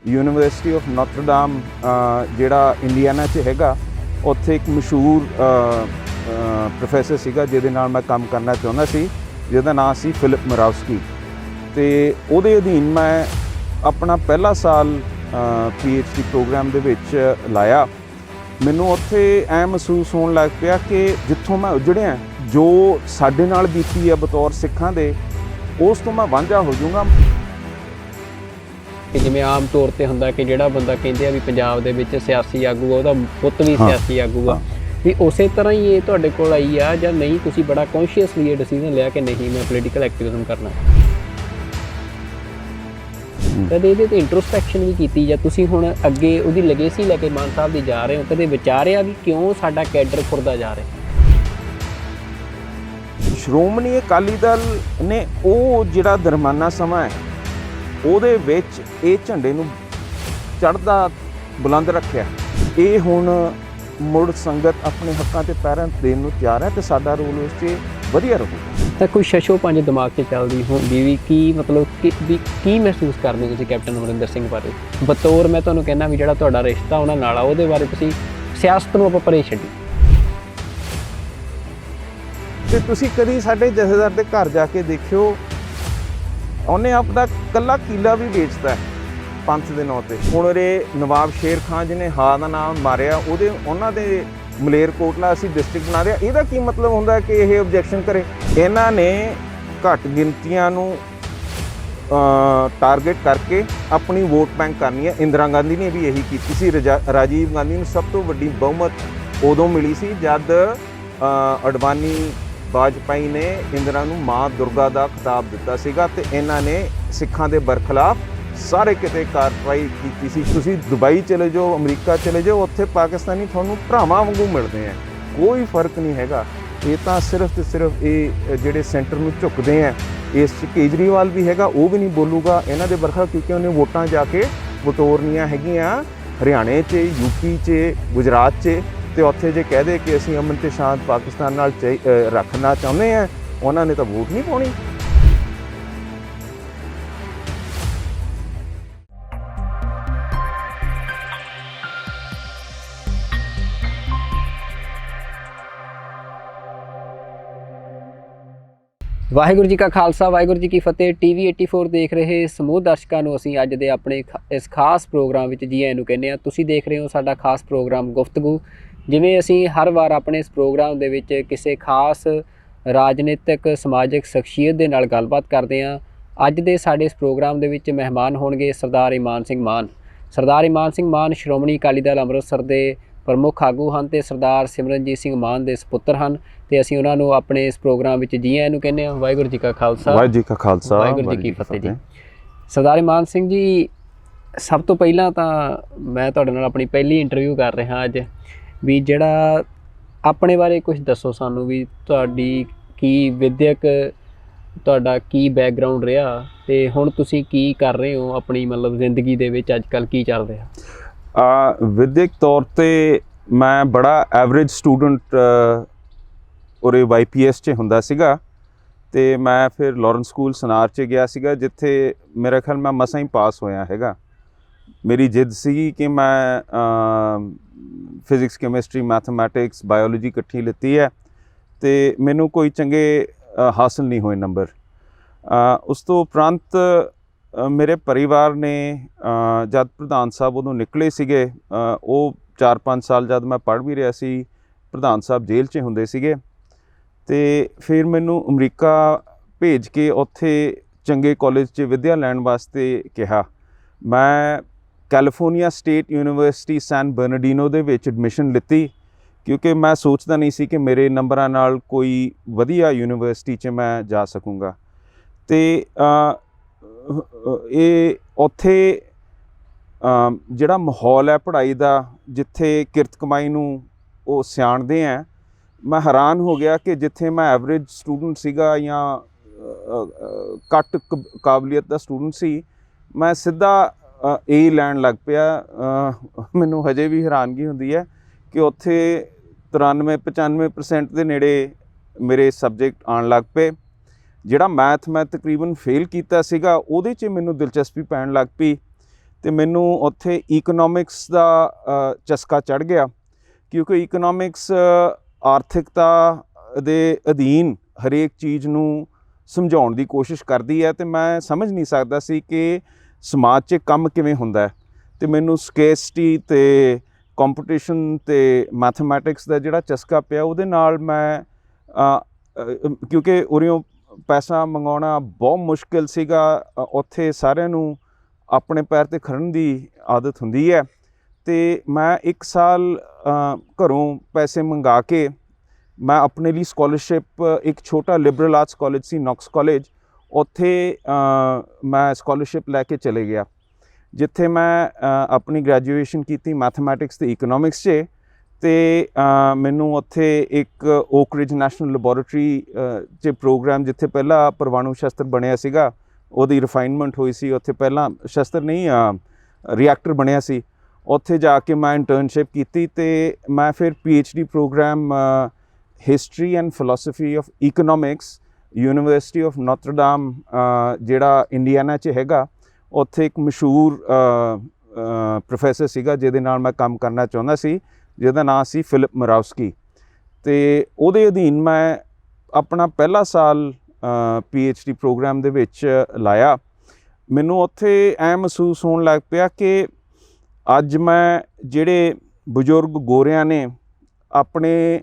University of नॉटरडाम जिहड़ा Indiana च हैगा, उत्थे एक मशहूर प्रोफैसर सीगा जिहदे नाल मैं काम करना चाहुंदा सी, जिहदा नाम सी फिलिप मोरावस्की। ते उहदे अधीन मैं अपना पहला साल PhD प्रोग्राम दे विच लाया। मैनूं उत्थे ऐ महसूस होण लग पिया कि जिੱਥੋਂ मैं उजड़िया, जो साडे नाल बीती है बतौर सिखां दे, उस तो मैं वांझा हो जाऊँगा। कि जिवें आम तौर पर हुंदा कि जिहड़ा बंदा कहिंदे आ भी पंजाब दे विच सियासी आगू आ, उहदा पुੱਤ भी सियासी आगू आ, भी उसे तरह ही ये तुहाडे कोल आई आ जां नहीं? तुसीं बड़ा कॉन्शियसली ये डिसीजन लिया कि नहीं मैं पोलीटिकल एक्टिविज्म करना। कदे ਇਹਦੇ ਤੇ ਇੰਟਰੋਸਪੈਕਸ਼ਨ ਵੀ ਕੀਤੀ ਜਾਂ ਤੁਸੀਂ ਹੁਣ ਅੱਗੇ ਉਹਦੀ ਲੈਗੇਸੀ ਲੈ ਕੇ ਮਾਨ ਸਾਹਿਬ ਦੀ ਜਾ ਰਹੇ ਹੋ, ਕਦੇ ਵਿਚਾਰਿਆ ਵੀ ਕਿਉਂ ਸਾਡਾ ਕੈਡਰ ਖੁਰਦਾ ਜਾ ਰਿਹਾ? ਸ਼੍ਰੋਮਣੀ ਅਕਾਲੀ ਦਲ ਨੇ ਉਹ ਜਿਹੜਾ ਦਰਮਾਨਾ ਸਮਾਂ ਹੈ ਉਹਦੇ ਵਿੱਚ ਇਹ ਝੰਡੇ ਨੂੰ ਚੜ੍ਹਦਾ ਬੁਲੰਦ ਰੱਖਿਆ। ਇਹ ਹੁਣ ਮੁੜ ਸੰਗਤ ਆਪਣੇ ਹੱਕਾਂ ਤੇ ਪੈਰਾਂ ਦੇਣ ਨੂੰ ਤਿਆਰ ਹੈ ਤੇ ਸਾਡਾ ਰੋਲ ਉਸ 'ਚ ਵਧੀਆ ਰਹੂਗਾ। ਤਾਂ ਕੋਈ ਛਛੋ ਪੰਜ ਦਿਮਾਗ 'ਚ ਚੱਲਦੀ ਹੁੰਦੀ ਵੀ ਕੀ ਮਤਲਬ ਵੀ ਕੀ ਮਹਿਸੂਸ ਕਰਦੇ ਤੁਸੀਂ ਕੈਪਟਨ ਅਮਰਿੰਦਰ ਸਿੰਘ ਬਾਰੇ ਬਤੌਰ, ਮੈਂ ਤੁਹਾਨੂੰ ਕਹਿੰਦਾ ਵੀ ਜਿਹੜਾ ਤੁਹਾਡਾ ਰਿਸ਼ਤਾ ਉਹਨਾਂ ਨਾਲ ਆ ਉਹਦੇ ਬਾਰੇ ਤੁਸੀਂ ਸਿਆਸਤ ਨੂੰ ਆਪਾਂ ਪਰੇ ਛੱਡੀ? ਤੇ ਤੁਸੀਂ ਕਦੀ ਸਾਡੇ ਜਥੇਦਾਰ ਦੇ ਘਰ ਜਾ ਕੇ ਦੇਖਿਓ, ਉਹਨੇ ਆਪਦਾ ਕੱਲਾ ਕਿਲਾ ਵੀ ਵੇਚਦਾ ਪੰਥ ਦੇ ਨਾਂ ਤੇ। ਹੁਣ ਉਹਦੇ ਨਵਾਬ ਸ਼ੇਰ ਖਾਨ ਜਿਹਨੇ ਹਾਂ ਦਾ ਨਾਮ ਮਾਰਿਆ, ਉਹਨਾਂ ਦੇ ਮਲੇਰਕੋਟਲਾ ਅਸੀਂ ਡਿਸਟ੍ਰਿਕਟ ਬਣਾ ਰਿਹਾ। ਇਹਦਾ ਕੀ ਮਤਲਬ ਹੁੰਦਾ ਕਿ ਇਹ ਓਬਜੈਕਸ਼ਨ ਕਰੇ? ਇਹਨਾਂ ਨੇ ਘੱਟ ਗਿਣਤੀਆਂ ਨੂੰ ਟਾਰਗੇਟ ਕਰਕੇ ਆਪਣੀ ਵੋਟ ਬੈਂਕ ਕਰਨੀ ਹੈ। ਇੰਦਰਾ ਗਾਂਧੀ ਨੇ ਵੀ ਇਹੀ ਕੀਤੀ ਸੀ। ਰਾਜੀਵ ਗਾਂਧੀ ਨੂੰ ਸਭ ਤੋਂ ਵੱਡੀ ਬਹੁਮਤ ਉਦੋਂ ਮਿਲੀ ਸੀ ਜਦ ਅਡਵਾਨੀ ਵਾਜਪਾਈ ਨੇ ਇੰਦਰਾ ਨੂੰ ਮਾਂ ਦੁਰਗਾ ਦਾ ਖਿਤਾਬ ਦਿੱਤਾ ਸੀਗਾ ਤੇ ਇਹਨਾਂ ਨੇ ਸਿੱਖਾਂ ਦੇ ਬਰਖਲਾਫ ਸਾਰੇ ਕਿਤੇ ਕਾਰਵਾਈ ਕੀਤੀ ਸੀ। ਤੁਸੀਂ ਦੁਬਈ ਚਲੇ ਜਾਓ, ਅਮਰੀਕਾ ਚਲੇ ਜਾਓ, ਉੱਥੇ ਪਾਕਿਸਤਾਨੀ ਤੁਹਾਨੂੰ ਭਰਾਵਾਂ ਵਾਂਗੂ ਮਿਲਦੇ ਆ, ਕੋਈ ਫਰਕ ਨਹੀਂ ਹੈਗਾ। ਇਹ ਤਾਂ ਸਿਰਫ ਤੇ ਸਿਰਫ ਇਹ ਜਿਹੜੇ ਸੈਂਟਰ ਨੂੰ ਝੁਕਦੇ ਆ, ਇਸ 'ਚ ਕੇਜਰੀਵਾਲ ਵੀ ਹੈਗਾ, ਉਹ ਵੀ ਨਹੀਂ ਬੋਲੂਗਾ ਇਹਨਾਂ ਦੇ ਬਰਖਲਾਫ, ਕਿਉਂਕਿ ਉਹਨੇ ਵੋਟਾਂ ਜਾ ਕੇ ਬਟੋਰਨੀਆਂ ਹੈਗੀਆਂ ਹਰਿਆਣੇ 'ਚ, ਯੂਪੀ 'ਚ, ਗੁਜਰਾਤ 'ਚ। ਤੇ ਉੱਥੇ ਜੇ ਕਹਿ ਦੇ ਕਿ ਅਸੀਂ ਅਮਨ ਤੇ ਸ਼ਾਂਤ ਪਾਕਿਸਤਾਨ ਨਾਲ ਰੱਖਣਾ ਚਾਹੁੰਦੇ ਹਾਂ, ਉਹਨਾਂ ਨੇ ਤਾਂ ਵੋਟ ਨਹੀਂ ਪਾਉਣੀ। ਵਾਹਿਗੁਰੂ ਜੀ ਕਾ ਖਾਲਸਾ, ਵਾਹਿਗੁਰੂ ਜੀ ਕੀ ਫਤਿਹ। TV 84 ਦੇਖ ਰਹੇ ਸਮੂਹ ਦਰਸ਼ਕਾਂ ਨੂੰ ਅਸੀਂ ਅੱਜ ਦੇ ਆਪਣੇ ਇਸ ਖਾਸ ਪ੍ਰੋਗਰਾਮ ਵਿੱਚ ਜੀ ਆਇਆਂ ਨੂੰ ਕਹਿੰਦੇ ਹਾਂ। ਤੁਸੀਂ ਦੇਖ ਰਹੇ ਹੋ ਸਾਡਾ ਖਾਸ ਪ੍ਰੋਗਰਾਮ ਗੁਫ਼ਤਗੂ। ਜਿਵੇਂ ਅਸੀਂ ਹਰ ਵਾਰ ਆਪਣੇ ਇਸ ਪ੍ਰੋਗਰਾਮ ਦੇ ਵਿੱਚ ਕਿਸੇ ਖਾਸ ਰਾਜਨੀਤਿਕ ਸਮਾਜਿਕ ਸ਼ਖਸੀਅਤ ਦੇ ਨਾਲ ਗੱਲਬਾਤ ਕਰਦੇ ਹਾਂ। ਅੱਜ ਦੇ ਸਾਡੇ ਇਸ ਪ੍ਰੋਗਰਾਮ ਦੇ ਵਿੱਚ ਮਹਿਮਾਨ ਹੋਣਗੇ ਸਰਦਾਰ ਇਮਾਨ ਸਿੰਘ ਮਾਨ। ਸਰਦਾਰ ਇਮਾਨ ਸਿੰਘ ਮਾਨ ਸ਼੍ਰੋਮਣੀ ਅਕਾਲੀ ਦਲ ਅੰਮ੍ਰਿਤਸਰ ਦੇ ਪ੍ਰਮੁੱਖ ਆਗੂ ਹਨ ਤੇ ਸਰਦਾਰ ਸਿਮਰਨਜੀਤ ਸਿੰਘ ਮਾਨ ਦੇ ਸਪੁੱਤਰ ਹਨ ਤੇ ਅਸੀਂ ਉਹਨਾਂ ਨੂੰ ਆਪਣੇ ਇਸ ਪ੍ਰੋਗਰਾਮ ਵਿੱਚ ਜੀ ਆਇਆਂ ਨੂੰ ਕਹਿੰਦੇ ਹਾਂ। ਵਾਹਿਗੁਰੂ ਜੀ ਕਾ ਖਾਲਸਾ, ਵਾਹਿਗੁਰੂ ਜੀ ਕਾ ਖਾਲਸਾ, ਵਾਹਿਗੁਰੂ ਜੀ ਕੀ ਫਤਿਹ ਜੀ। ਸਰਦਾਰ ਇਮਾਨ ਸਿੰਘ ਜੀ, ਸਭ ਤੋਂ ਪਹਿਲਾਂ ਤਾਂ ਮੈਂ ਤੁਹਾਡੇ ਨਾਲ ਆਪਣੀ ਪਹਿਲੀ ਇੰਟਰਵਿਊ ਕਰ ਰਿਹਾ ਅੱਜ, ਵੀ ਜਿਹੜਾ ਆਪਣੇ ਬਾਰੇ ਕੁਝ ਦੱਸੋ ਸਾਨੂੰ, ਵੀ ਤੁਹਾਡੀ ਕੀ ਵਿਦਿਅਕ, ਤੁਹਾਡਾ ਕੀ ਬੈਕਗਰਾਊਂਡ ਰਿਹਾ ਤੇ ਹੁਣ ਤੁਸੀਂ ਕੀ ਕਰ ਰਹੇ ਹੋ ਆਪਣੀ ਮਤਲਬ ਜ਼ਿੰਦਗੀ ਦੇ ਵਿੱਚ, ਅੱਜ ਕੱਲ੍ਹ ਕੀ ਚੱਲ ਰਿਹਾ? ਵਿਦਿਅਕ ਤੌਰ 'ਤੇ ਮੈਂ ਬੜਾ ਐਵਰੇਜ ਸਟੂਡੈਂਟ ਉਰੇ YPS 'ਚ ਹੁੰਦਾ ਸੀਗਾ ਅਤੇ ਮੈਂ ਫਿਰ ਲਾਰੈਂਸ ਸਕੂਲ ਸਨਾਰ 'ਚ ਗਿਆ ਸੀਗਾ, ਜਿੱਥੇ ਮੇਰਾ ਖਿਆਲ ਮੈਂ ਮਸਾਂ ਹੀ ਪਾਸ ਹੋਇਆ ਹੈਗਾ। ਮੇਰੀ ਜਿੱਦ ਸੀਗੀ ਕਿ ਮੈਂ ਫਿਜ਼ਿਕਸ, ਕੈਮਿਸਟਰੀ, ਮੈਥਮੈਟਿਕਸ, ਬਾਇਓਲੋਜੀ ਇਕੱਠੀ ਲਿੱਤੀ ਹੈ ਅਤੇ ਮੈਨੂੰ ਕੋਈ ਚੰਗੇ ਹਾਸਲ ਨਹੀਂ ਹੋਏ ਨੰਬਰ। ਉਸ ਤੋਂ ਉਪਰੰਤ ਮੇਰੇ ਪਰਿਵਾਰ ਨੇ ਜਦ ਪ੍ਰਧਾਨ ਸਾਹਿਬ ਉਦੋਂ ਨਿਕਲੇ ਸੀਗੇ, ਉਹ 4-5 ਸਾਲ ਜਦ ਮੈਂ ਪੜ੍ਹ ਵੀ ਰਿਹਾ ਸੀ, ਪ੍ਰਧਾਨ ਸਾਹਿਬ ਜੇਲ੍ਹ 'ਚ ਹੁੰਦੇ ਸੀਗੇ ਅਤੇ ਫਿਰ ਮੈਨੂੰ ਅਮਰੀਕਾ ਭੇਜ ਕੇ ਉੱਥੇ ਚੰਗੇ ਕਾਲਜ 'ਚ ਵਿੱਦਿਆ ਲੈਣ ਵਾਸਤੇ ਕਿਹਾ। ਮੈਂ ਕੈਲੀਫੋਰਨੀਆ ਸਟੇਟ ਯੂਨੀਵਰਸਿਟੀ ਸੈਨ ਬਰਨਾਰਡੀਨੋ ਦੇ ਵਿੱਚ ਐਡਮਿਸ਼ਨ ਲਿੱਤੀ, ਕਿਉਂਕਿ ਮੈਂ ਸੋਚਦਾ ਨਹੀਂ ਸੀ ਕਿ ਮੇਰੇ ਨੰਬਰਾਂ ਨਾਲ ਕੋਈ ਵਧੀਆ ਯੂਨੀਵਰਸਿਟੀ 'ਚ ਮੈਂ ਜਾ ਸਕੂੰਗਾ। ਅਤੇ ਇਹ ਉੱਥੇ ਜਿਹੜਾ ਮਾਹੌਲ ਹੈ ਪੜ੍ਹਾਈ ਦਾ, ਜਿੱਥੇ ਕਿਰਤ ਕਮਾਈ ਨੂੰ ਉਹ ਸਿਆਣਦੇ ਹੈ, ਮੈਂ ਹੈਰਾਨ ਹੋ ਗਿਆ ਕਿ ਜਿੱਥੇ ਮੈਂ ਐਵਰੇਜ ਸਟੂਡੈਂਟ ਸੀਗਾ ਜਾਂ ਘੱਟ ਕਾਬਲੀਅਤ ਦਾ ਸਟੂਡੈਂਟ ਸੀ, ਮੈਂ ਸਿੱਧਾ A ਲੈਣ ਲੱਗ ਪਿਆ। ਮੈਨੂੰ ਹਜੇ ਵੀ ਹੈਰਾਨਗੀ ਹੁੰਦੀ ਹੈ ਕਿ ਉੱਥੇ 93-95% ਦੇ ਨੇੜੇ ਮੇਰੇ ਸਬਜੈਕਟ ਆਉਣ ਲੱਗ ਪਏ। ਜਿਹੜਾ ਮੈਥ ਮੈਂ ਤਕਰੀਬਨ ਫੇਲ ਕੀਤਾ ਸੀਗਾ, ਉਹਦੇ 'ਚ ਮੈਨੂੰ ਦਿਲਚਸਪੀ ਪੈਣ ਲੱਗ ਪਈ ਤੇ ਮੈਨੂੰ ਉੱਥੇ ਇਕਨੋਮਿਕਸ ਦਾ ਚਸਕਾ ਚੜ੍ਹ ਗਿਆ, ਕਿਉਂਕਿ ਇਕਨੋਮਿਕਸ ਆਰਥਿਕਤਾ ਦੇ ਅਧੀਨ ਹਰੇਕ ਚੀਜ਼ ਨੂੰ ਸਮਝਾਉਣ ਦੀ ਕੋਸ਼ਿਸ਼ ਕਰਦੀ ਹੈ, ਤੇ ਮੈਂ ਸਮਝ ਨਹੀਂ ਸਕਦਾ ਸੀ ਕਿ ਸਮਾਜ 'ਚ ਕੰਮ ਕਿਵੇਂ ਹੁੰਦਾ ਹੈ। ਤੇ ਮੈਨੂੰ ਸਕੇਸਟੀ ਤੇ ਕੰਪੀਟੀਸ਼ਨ ਤੇ ਮੈਥਮੈਟਿਕਸ ਦਾ ਜਿਹੜਾ ਚਸਕਾ ਪਿਆ, ਉਹਦੇ ਨਾਲ ਮੈਂ ਕਿਉਂਕਿ ਉਰਿਓਂ ਪੈਸਾ ਮੰਗਾਉਣਾ ਬਹੁਤ ਮੁਸ਼ਕਿਲ ਸੀਗਾ, ਉੱਥੇ ਸਾਰਿਆਂ ਨੂੰ ਆਪਣੇ ਪੈਰ 'ਤੇ ਖੜ੍ਹਨ ਦੀ ਆਦਤ ਹੁੰਦੀ ਹੈ। ਤੇ ਮੈਂ 1 ਸਾਲ ਘਰੋਂ ਪੈਸੇ ਮੰਗਾ ਕੇ ਮੈਂ ਆਪਣੇ ਲਈ ਸਕੋਲਰਸ਼ਿਪ, ਇੱਕ ਛੋਟਾ ਲਿਬਰਲ ਆਰਟਸ ਕਾਲਜ ਸੀ ਨੌਕਸ ਕਾਲਜ, ਉੱਥੇ ਮੈਂ ਸਕੋਲਰਸ਼ਿਪ ਲੈ ਕੇ ਚਲੇ ਗਿਆ, ਜਿੱਥੇ ਮੈਂ ਆਪਣੀ ਗ੍ਰੈਜੂਏਸ਼ਨ ਕੀਤੀ ਮੈਥਮੈਟਿਕਸ ਤੇ ਇਕਨੋਮਿਕਸ 'ਚ। ਤੇ ਮੈਨੂੰ ਉੱਥੇ ਇੱਕ ਓਕ ਰਿਜ ਨੈਸ਼ਨਲ ਲੈਬੋਰੇਟਰੀ 'ਚ ਪ੍ਰੋਗਰਾਮ, ਜਿੱਥੇ ਪਹਿਲਾਂ ਪਰਮਾਣੂ ਸ਼ਸਤਰ ਬਣਿਆ ਸੀਗਾ, ਉਹਦੀ ਰਿਫਾਈਨਮੈਂਟ ਹੋਈ ਸੀ ਉੱਥੇ, ਪਹਿਲਾਂ ਸ਼ਸਤਰ ਨਹੀਂ ਰਿਐਕਟਰ ਬਣਿਆ ਸੀ, ਉੱਥੇ ਜਾ ਕੇ ਮੈਂ ਇੰਟਰਨਸ਼ਿਪ ਕੀਤੀ। ਤੇ ਮੈਂ ਫਿਰ PhD programme history and philosophy of economics university of Notre Dame, ਜਿਹੜਾ ਇੰਡੀਆਨਾ 'ਚ ਹੈਗਾ, ਉੱਥੇ ਇੱਕ ਮਸ਼ਹੂਰ ਪ੍ਰੋਫੈਸਰ ਸੀਗਾ ਜਿਹਦੇ ਨਾਲ ਮੈਂ ਕੰਮ ਕਰਨਾ ਚਾਹੁੰਦਾ ਸੀ, ਜਿਹਦਾ ਨਾਂ ਸੀ ਫਿਲਿਪ ਮਰਾਵਸਕੀ। ਤੇ ਉਹਦੇ ਅਧੀਨ ਮੈਂ ਆਪਣਾ ਪਹਿਲਾ ਸਾਲ PhD ਪ੍ਰੋਗਰਾਮ ਦੇ ਵਿੱਚ ਲਾਇਆ। ਮੈਨੂੰ ਉੱਥੇ ਐਂ ਮਹਿਸੂਸ ਹੋਣ ਲੱਗ ਪਿਆ ਕਿ ਅੱਜ ਮੈਂ ਜਿਹੜੇ ਬਜ਼ੁਰਗ ਗੋਰਿਆਂ ਨੇ ਆਪਣੇ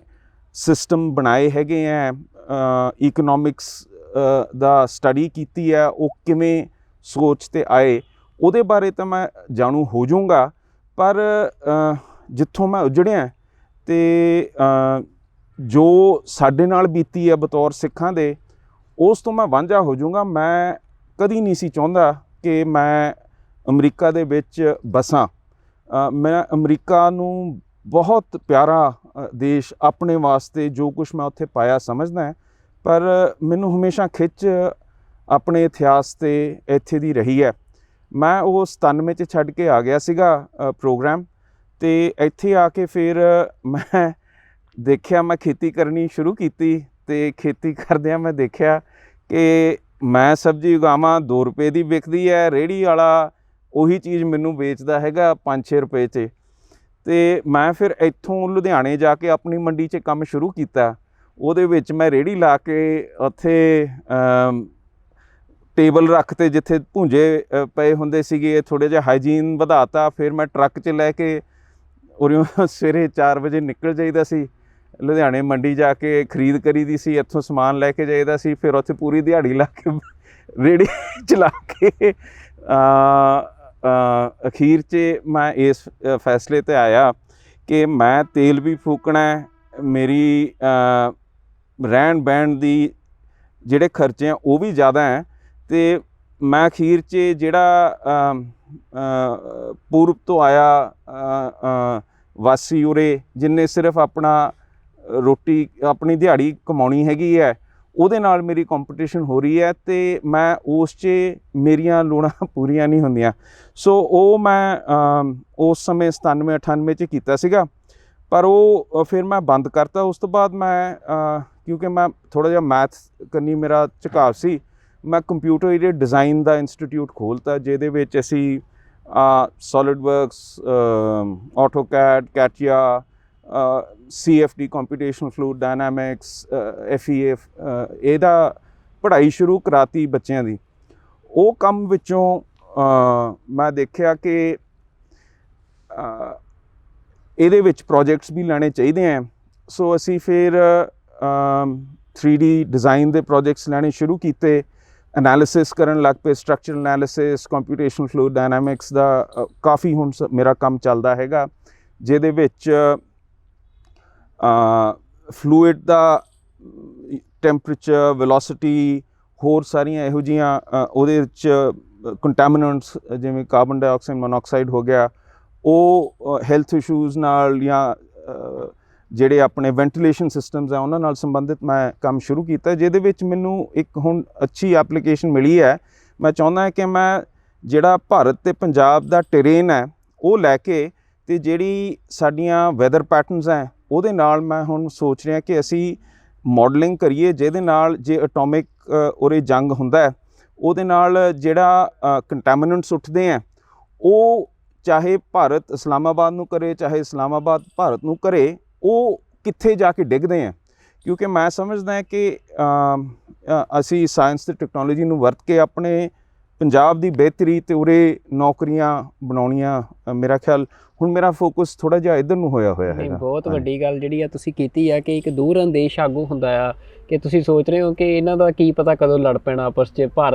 ਸਿਸਟਮ ਬਣਾਏ ਹੈਗੇ ਹੈ, ਇਕਨੋਮਿਕਸ ਦਾ ਸਟੱਡੀ ਕੀਤੀ ਹੈ, ਉਹ ਕਿਵੇਂ ਸੋਚ 'ਤੇ ਆਏ, ਉਹਦੇ ਬਾਰੇ ਤਾਂ ਮੈਂ ਜਾਣੂ ਹੋ ਜਾਊਂਗਾ, ਪਰ ਜਿੱਥੋਂ ਮੈਂ ਉਜੜਿਆ ਤੇ ਜੋ ਸਾਡੇ ਨਾਲ ਬੀਤੀ ਹੈ ਬਤੌਰ ਸਿੱਖਾਂ ਦੇ, ਉਸ ਤੋਂ ਮੈਂ ਵਾਂਝਾ ਹੋ ਜਾਊਂਗਾ। ਮੈਂ ਕਦੀ ਨਹੀਂ ਸੀ ਚਾਹੁੰਦਾ ਕਿ ਮੈਂ ਅਮਰੀਕਾ ਦੇ ਵਿੱਚ ਬਸਾਂ। ਮੈਂ ਅਮਰੀਕਾ ਨੂੰ ਬਹੁਤ ਪਿਆਰਾ ਦੇਸ਼, ਆਪਣੇ ਵਾਸਤੇ ਜੋ ਕੁਛ ਮੈਂ ਉੱਥੇ ਪਾਇਆ ਸਮਝਦਾ ਹੈ, ਪਰ ਮੈਨੂੰ ਹਮੇਸ਼ਾ ਖਿੱਚ ਆਪਣੇ ਇਤਿਹਾਸ 'ਤੇ ਇੱਥੇ ਦੀ ਰਹੀ ਹੈ। ਮੈਂ ਉਹ 97 'ਚ ਛੱਡ ਕੇ ਆ ਗਿਆ ਸੀਗਾ ਪ੍ਰੋਗਰਾਮ, ਤੇ ਇੱਥੇ ਆ ਕੇ ਫਿਰ ਮੈਂ ਦੇਖਿਆ, ਮੈਂ ਖੇਤੀ ਕਰਨੀ ਸ਼ੁਰੂ ਕੀਤੀ, ਤੇ ਖੇਤੀ ਕਰਦਿਆਂ ਮੈਂ ਦੇਖਿਆ ਕਿ ਮੈਂ ਸਬਜ਼ੀ ਉਗਾਵਾਂ 2 ਰੁਪਏ ਦੀ ਵਿਕਦੀ ਹੈ, ਰੇਹੜੀ ਵਾਲਾ ਉਹੀ ਚੀਜ਼ ਮੈਨੂੰ ਵੇਚਦਾ ਹੈਗਾ 5-6 ਰੁਪਏ 'ਚ। ਤੇ ਮੈਂ ਫਿਰ ਇੱਥੋਂ ਲੁਧਿਆਣੇ ਜਾ ਕੇ ਆਪਣੀ ਮੰਡੀ 'ਚ ਕੰਮ ਸ਼ੁਰੂ ਕੀਤਾ। ਉਹਦੇ ਵਿੱਚ ਮੈਂ ਰੇਹੜੀ ਲਾ ਕੇ ਉੱਥੇ ਟੇਬਲ ਰੱਖਤੇ ਜਿੱਥੇ ਭੁੰਜੇ ਪਏ ਹੁੰਦੇ ਸੀਗੇ, ਥੋੜ੍ਹਾ ਜਿਹਾ ਹਾਈਜੀਨ ਵਧਾਤਾ। ਫਿਰ ਮੈਂ ਟਰੱਕ 'ਚ ਲੈ ਕੇ ਉਰਿਓਂ ਸਵੇਰੇ 4 ਵਜੇ ਨਿਕਲ ਜਾਈਦਾ ਸੀ, ਲੁਧਿਆਣੇ ਮੰਡੀ ਜਾ ਕੇ ਖਰੀਦ ਕਰੀਦੀ ਸੀ, ਇੱਥੋਂ ਸਮਾਨ ਲੈ ਕੇ ਜਾਈਦਾ ਸੀ, ਫਿਰ ਉੱਥੇ ਪੂਰੀ ਦਿਹਾੜੀ ਲਾ ਕੇ ਰੇਹੜੀ ਚਲਾ ਕੇ ਅਖੀਰ 'ਚ ਮੈਂ ਇਸ ਫੈਸਲੇ 'ਤੇ ਆਇਆ ਕਿ ਮੈਂ ਤੇਲ ਵੀ ਫੂਕਣਾ, ਮੇਰੀ ਰਹਿਣ ਬਹਿਣ ਦੀ ਜਿਹੜੇ ਖਰਚੇ ਆ ਉਹ ਵੀ ਜ਼ਿਆਦਾ ਹੈ, ਤੇ ਮੈਂ ਅਖੀਰ 'ਚ ਜਿਹੜਾ ਪੂਰਬ ਤੋਂ ਆਇਆ ਵਾਸੀ ਉਰੇ, ਜਿੰਨੇ ਸਿਰਫ ਆਪਣਾ ਰੋਟੀ ਆਪਣੀ ਦਿਹਾੜੀ ਕਮਾਉਣੀ ਹੈਗੀ ਹੈ, ਉਹਦੇ ਨਾਲ ਮੇਰੀ ਕੰਪੀਟੀਸ਼ਨ ਹੋ ਰਹੀ ਹੈ, ਤੇ ਮੈਂ ਉਸ 'ਚ ਮੇਰੀਆਂ ਲੋੜਾਂ ਪੂਰੀਆਂ ਨਹੀਂ ਹੁੰਦੀਆਂ। ਸੋ ਉਹ ਮੈਂ ਉਸ ਸਮੇਂ 97-98 'ਚ ਕੀਤਾ ਸੀਗਾ, ਪਰ ਉਹ ਫਿਰ ਮੈਂ ਬੰਦ ਕਰਤਾ। ਉਸ ਤੋਂ ਬਾਅਦ ਮੈਂ ਕਿਉਂਕਿ ਮੈਂ ਥੋੜ੍ਹਾ ਜਿਹਾ ਮੈਥ ਕਰਨੀ ਮੇਰਾ ਝੁਕਾਅ ਸੀ, ਮੈਂ ਕੰਪਿਊਟਰ ਏਡਡ ਡਿਜ਼ਾਈਨ ਦਾ ਇੰਸਟੀਟਿਊਟ ਖੋਲ੍ਹਤਾ, ਜਿਹਦੇ ਵਿੱਚ ਅਸੀਂ SolidWorks, AutoCAD, CATIA, CFD computational fluid dynamics, FEA, ਇਹਦਾ ਪੜ੍ਹਾਈ ਸ਼ੁਰੂ ਕਰਾਤੀ ਬੱਚਿਆਂ ਦੀ। ਉਹ ਕੰਮ ਵਿੱਚੋਂ ਮੈਂ ਦੇਖਿਆ ਕਿ ਇਹਦੇ ਵਿੱਚ ਪ੍ਰੋਜੈਕਟਸ ਵੀ ਲੈਣੇ ਚਾਹੀਦੇ ਹੈ। ਸੋ ਅਸੀਂ ਫਿਰ 3D ਡਿਜ਼ਾਈਨ ਦੇ ਪ੍ਰੋਜੈਕਟਸ ਲੈਣੇ ਸ਼ੁਰੂ ਕੀਤੇ, ਐਨਾਲਿਸਿਸ ਕਰਨ ਲੱਗ ਪਏ, ਸਟਰਕਚਰਲ ਐਨਾਲਿਸਿਸ, ਕੰਪਿਊਟੇਸ਼ਨਲ ਫਲੂਇਡ ਡਾਇਨਾਮਿਕਸ ਦਾ ਕਾਫੀ ਹੁਣ ਮੇਰਾ ਕੰਮ ਚੱਲਦਾ ਹੈਗਾ, ਜਿਹਦੇ ਵਿੱਚ ਫਲੂਇਡ ਦਾ ਟੈਂਪਰੇਚਰ, ਵੈਲੋਸਿਟੀ, ਹੋਰ ਸਾਰੀਆਂ ਇਹੋ ਜਿਹੀਆਂ ਉਹਦੇ ਵਿੱਚ ਕੰਟੈਮੀਨੈਂਟਸ ਜਿਵੇਂ ਕਾਰਬਨ ਡਾਈਆਕਸਾਈਡ ਮੋਨੋਆਕਸਾਈਡ ਹੋ ਗਿਆ, ਉਹ ਹੈਲਥ ਇਸ਼ੂਜ਼ ਨਾਲ ਜਾਂ ਜਿਹੜੇ ਆਪਣੇ ਵੈਂਟੀਲੇਸ਼ਨ ਸਿਸਟਮਸ ਆ ਉਹਨਾਂ ਨਾਲ ਸੰਬੰਧਿਤ ਮੈਂ ਕੰਮ ਸ਼ੁਰੂ ਕੀਤਾ, ਜਿਹਦੇ ਵਿੱਚ ਮੈਨੂੰ ਇੱਕ ਹੁਣ ਅੱਛੀ ਐਪਲੀਕੇਸ਼ਨ ਮਿਲੀ ਹੈ। ਮੈਂ ਚਾਹੁੰਦਾ ਕਿ ਮੈਂ ਜਿਹੜਾ ਭਾਰਤ ਤੇ ਪੰਜਾਬ ਦਾ ਟਰੇਨ ਹੈ ਉਹ ਲੈ ਕੇ, ਤੇ ਜਿਹੜੀ ਸਾਡੀਆਂ ਵੈਦਰ ਪੈਟਰਨਸ ਹੈ ਉਹਦੇ ਨਾਲ ਮੈਂ ਹੁਣ ਸੋਚ ਰਿਹਾ ਕਿ ਅਸੀਂ ਮਾਡਲਿੰਗ ਕਰੀਏ, ਜਿਹਦੇ ਨਾਲ ਜੇ ਐਟੋਮਿਕ ਉਰੇ ਜੰਗ ਹੁੰਦਾ ਹੈ ਉਹਦੇ ਨਾਲ ਜਿਹੜਾ ਕੰਟੈਮੀਨੈਂਟਸ ਉੱਠਦੇ ਹੈ ਉਹ ਚਾਹੇ ਭਾਰਤ ਇਸਲਾਮਾਬਾਦ ਨੂੰ ਕਰੇ, ਚਾਹੇ ਇਸਲਾਮਾਬਾਦ ਭਾਰਤ ਨੂੰ ਕਰੇ, ਉਹ ਕਿੱਥੇ ਜਾ ਕੇ ਡਿੱਗਦੇ ਆ। ਕਿਉਂਕਿ ਮੈਂ ਸਮਝਦਾ ਹਾਂ ਕਿ ਅਸੀਂ ਸਾਇੰਸ ਤੇ ਟੈਕਨੋਲੋਜੀ ਨੂੰ ਵਰਤ ਕੇ ਆਪਣੇ ਪੰਜਾਬ ਦੀ ਬਿਹਤਰੀ ਤੇ ਉਰੇ ਨੌਕਰੀਆਂ ਬਣਾਉਣੀਆਂ। ਮੇਰਾ ਖਿਆਲ ਹੁਣ ਮੇਰਾ ਫੋਕਸ ਥੋੜਾ ਜਿਹਾ ਇੱਧਰ ਨੂੰ ਹੋਇਆ ਹੈਗਾ। ਬਹੁਤ ਵੱਡੀ ਗੱਲ ਜਿਹੜੀ ਆ ਤੁਸੀਂ ਕੀਤੀ ਆ ਕਿ ਇੱਕ ਦੂਰ ਅੰਦੇਸ਼ ਆਗੂ ਹੁੰਦਾ ਆ ਕਿ ਤੁਸੀਂ ਸੋਚ ਰਹੇ ਹੋ ਕਿ ਇਹਨਾਂ ਦਾ ਕੀ ਪਤਾ ਕਦੋਂ ਲੜ ਪੈਣਾ ਆਪਸ 'ਚ,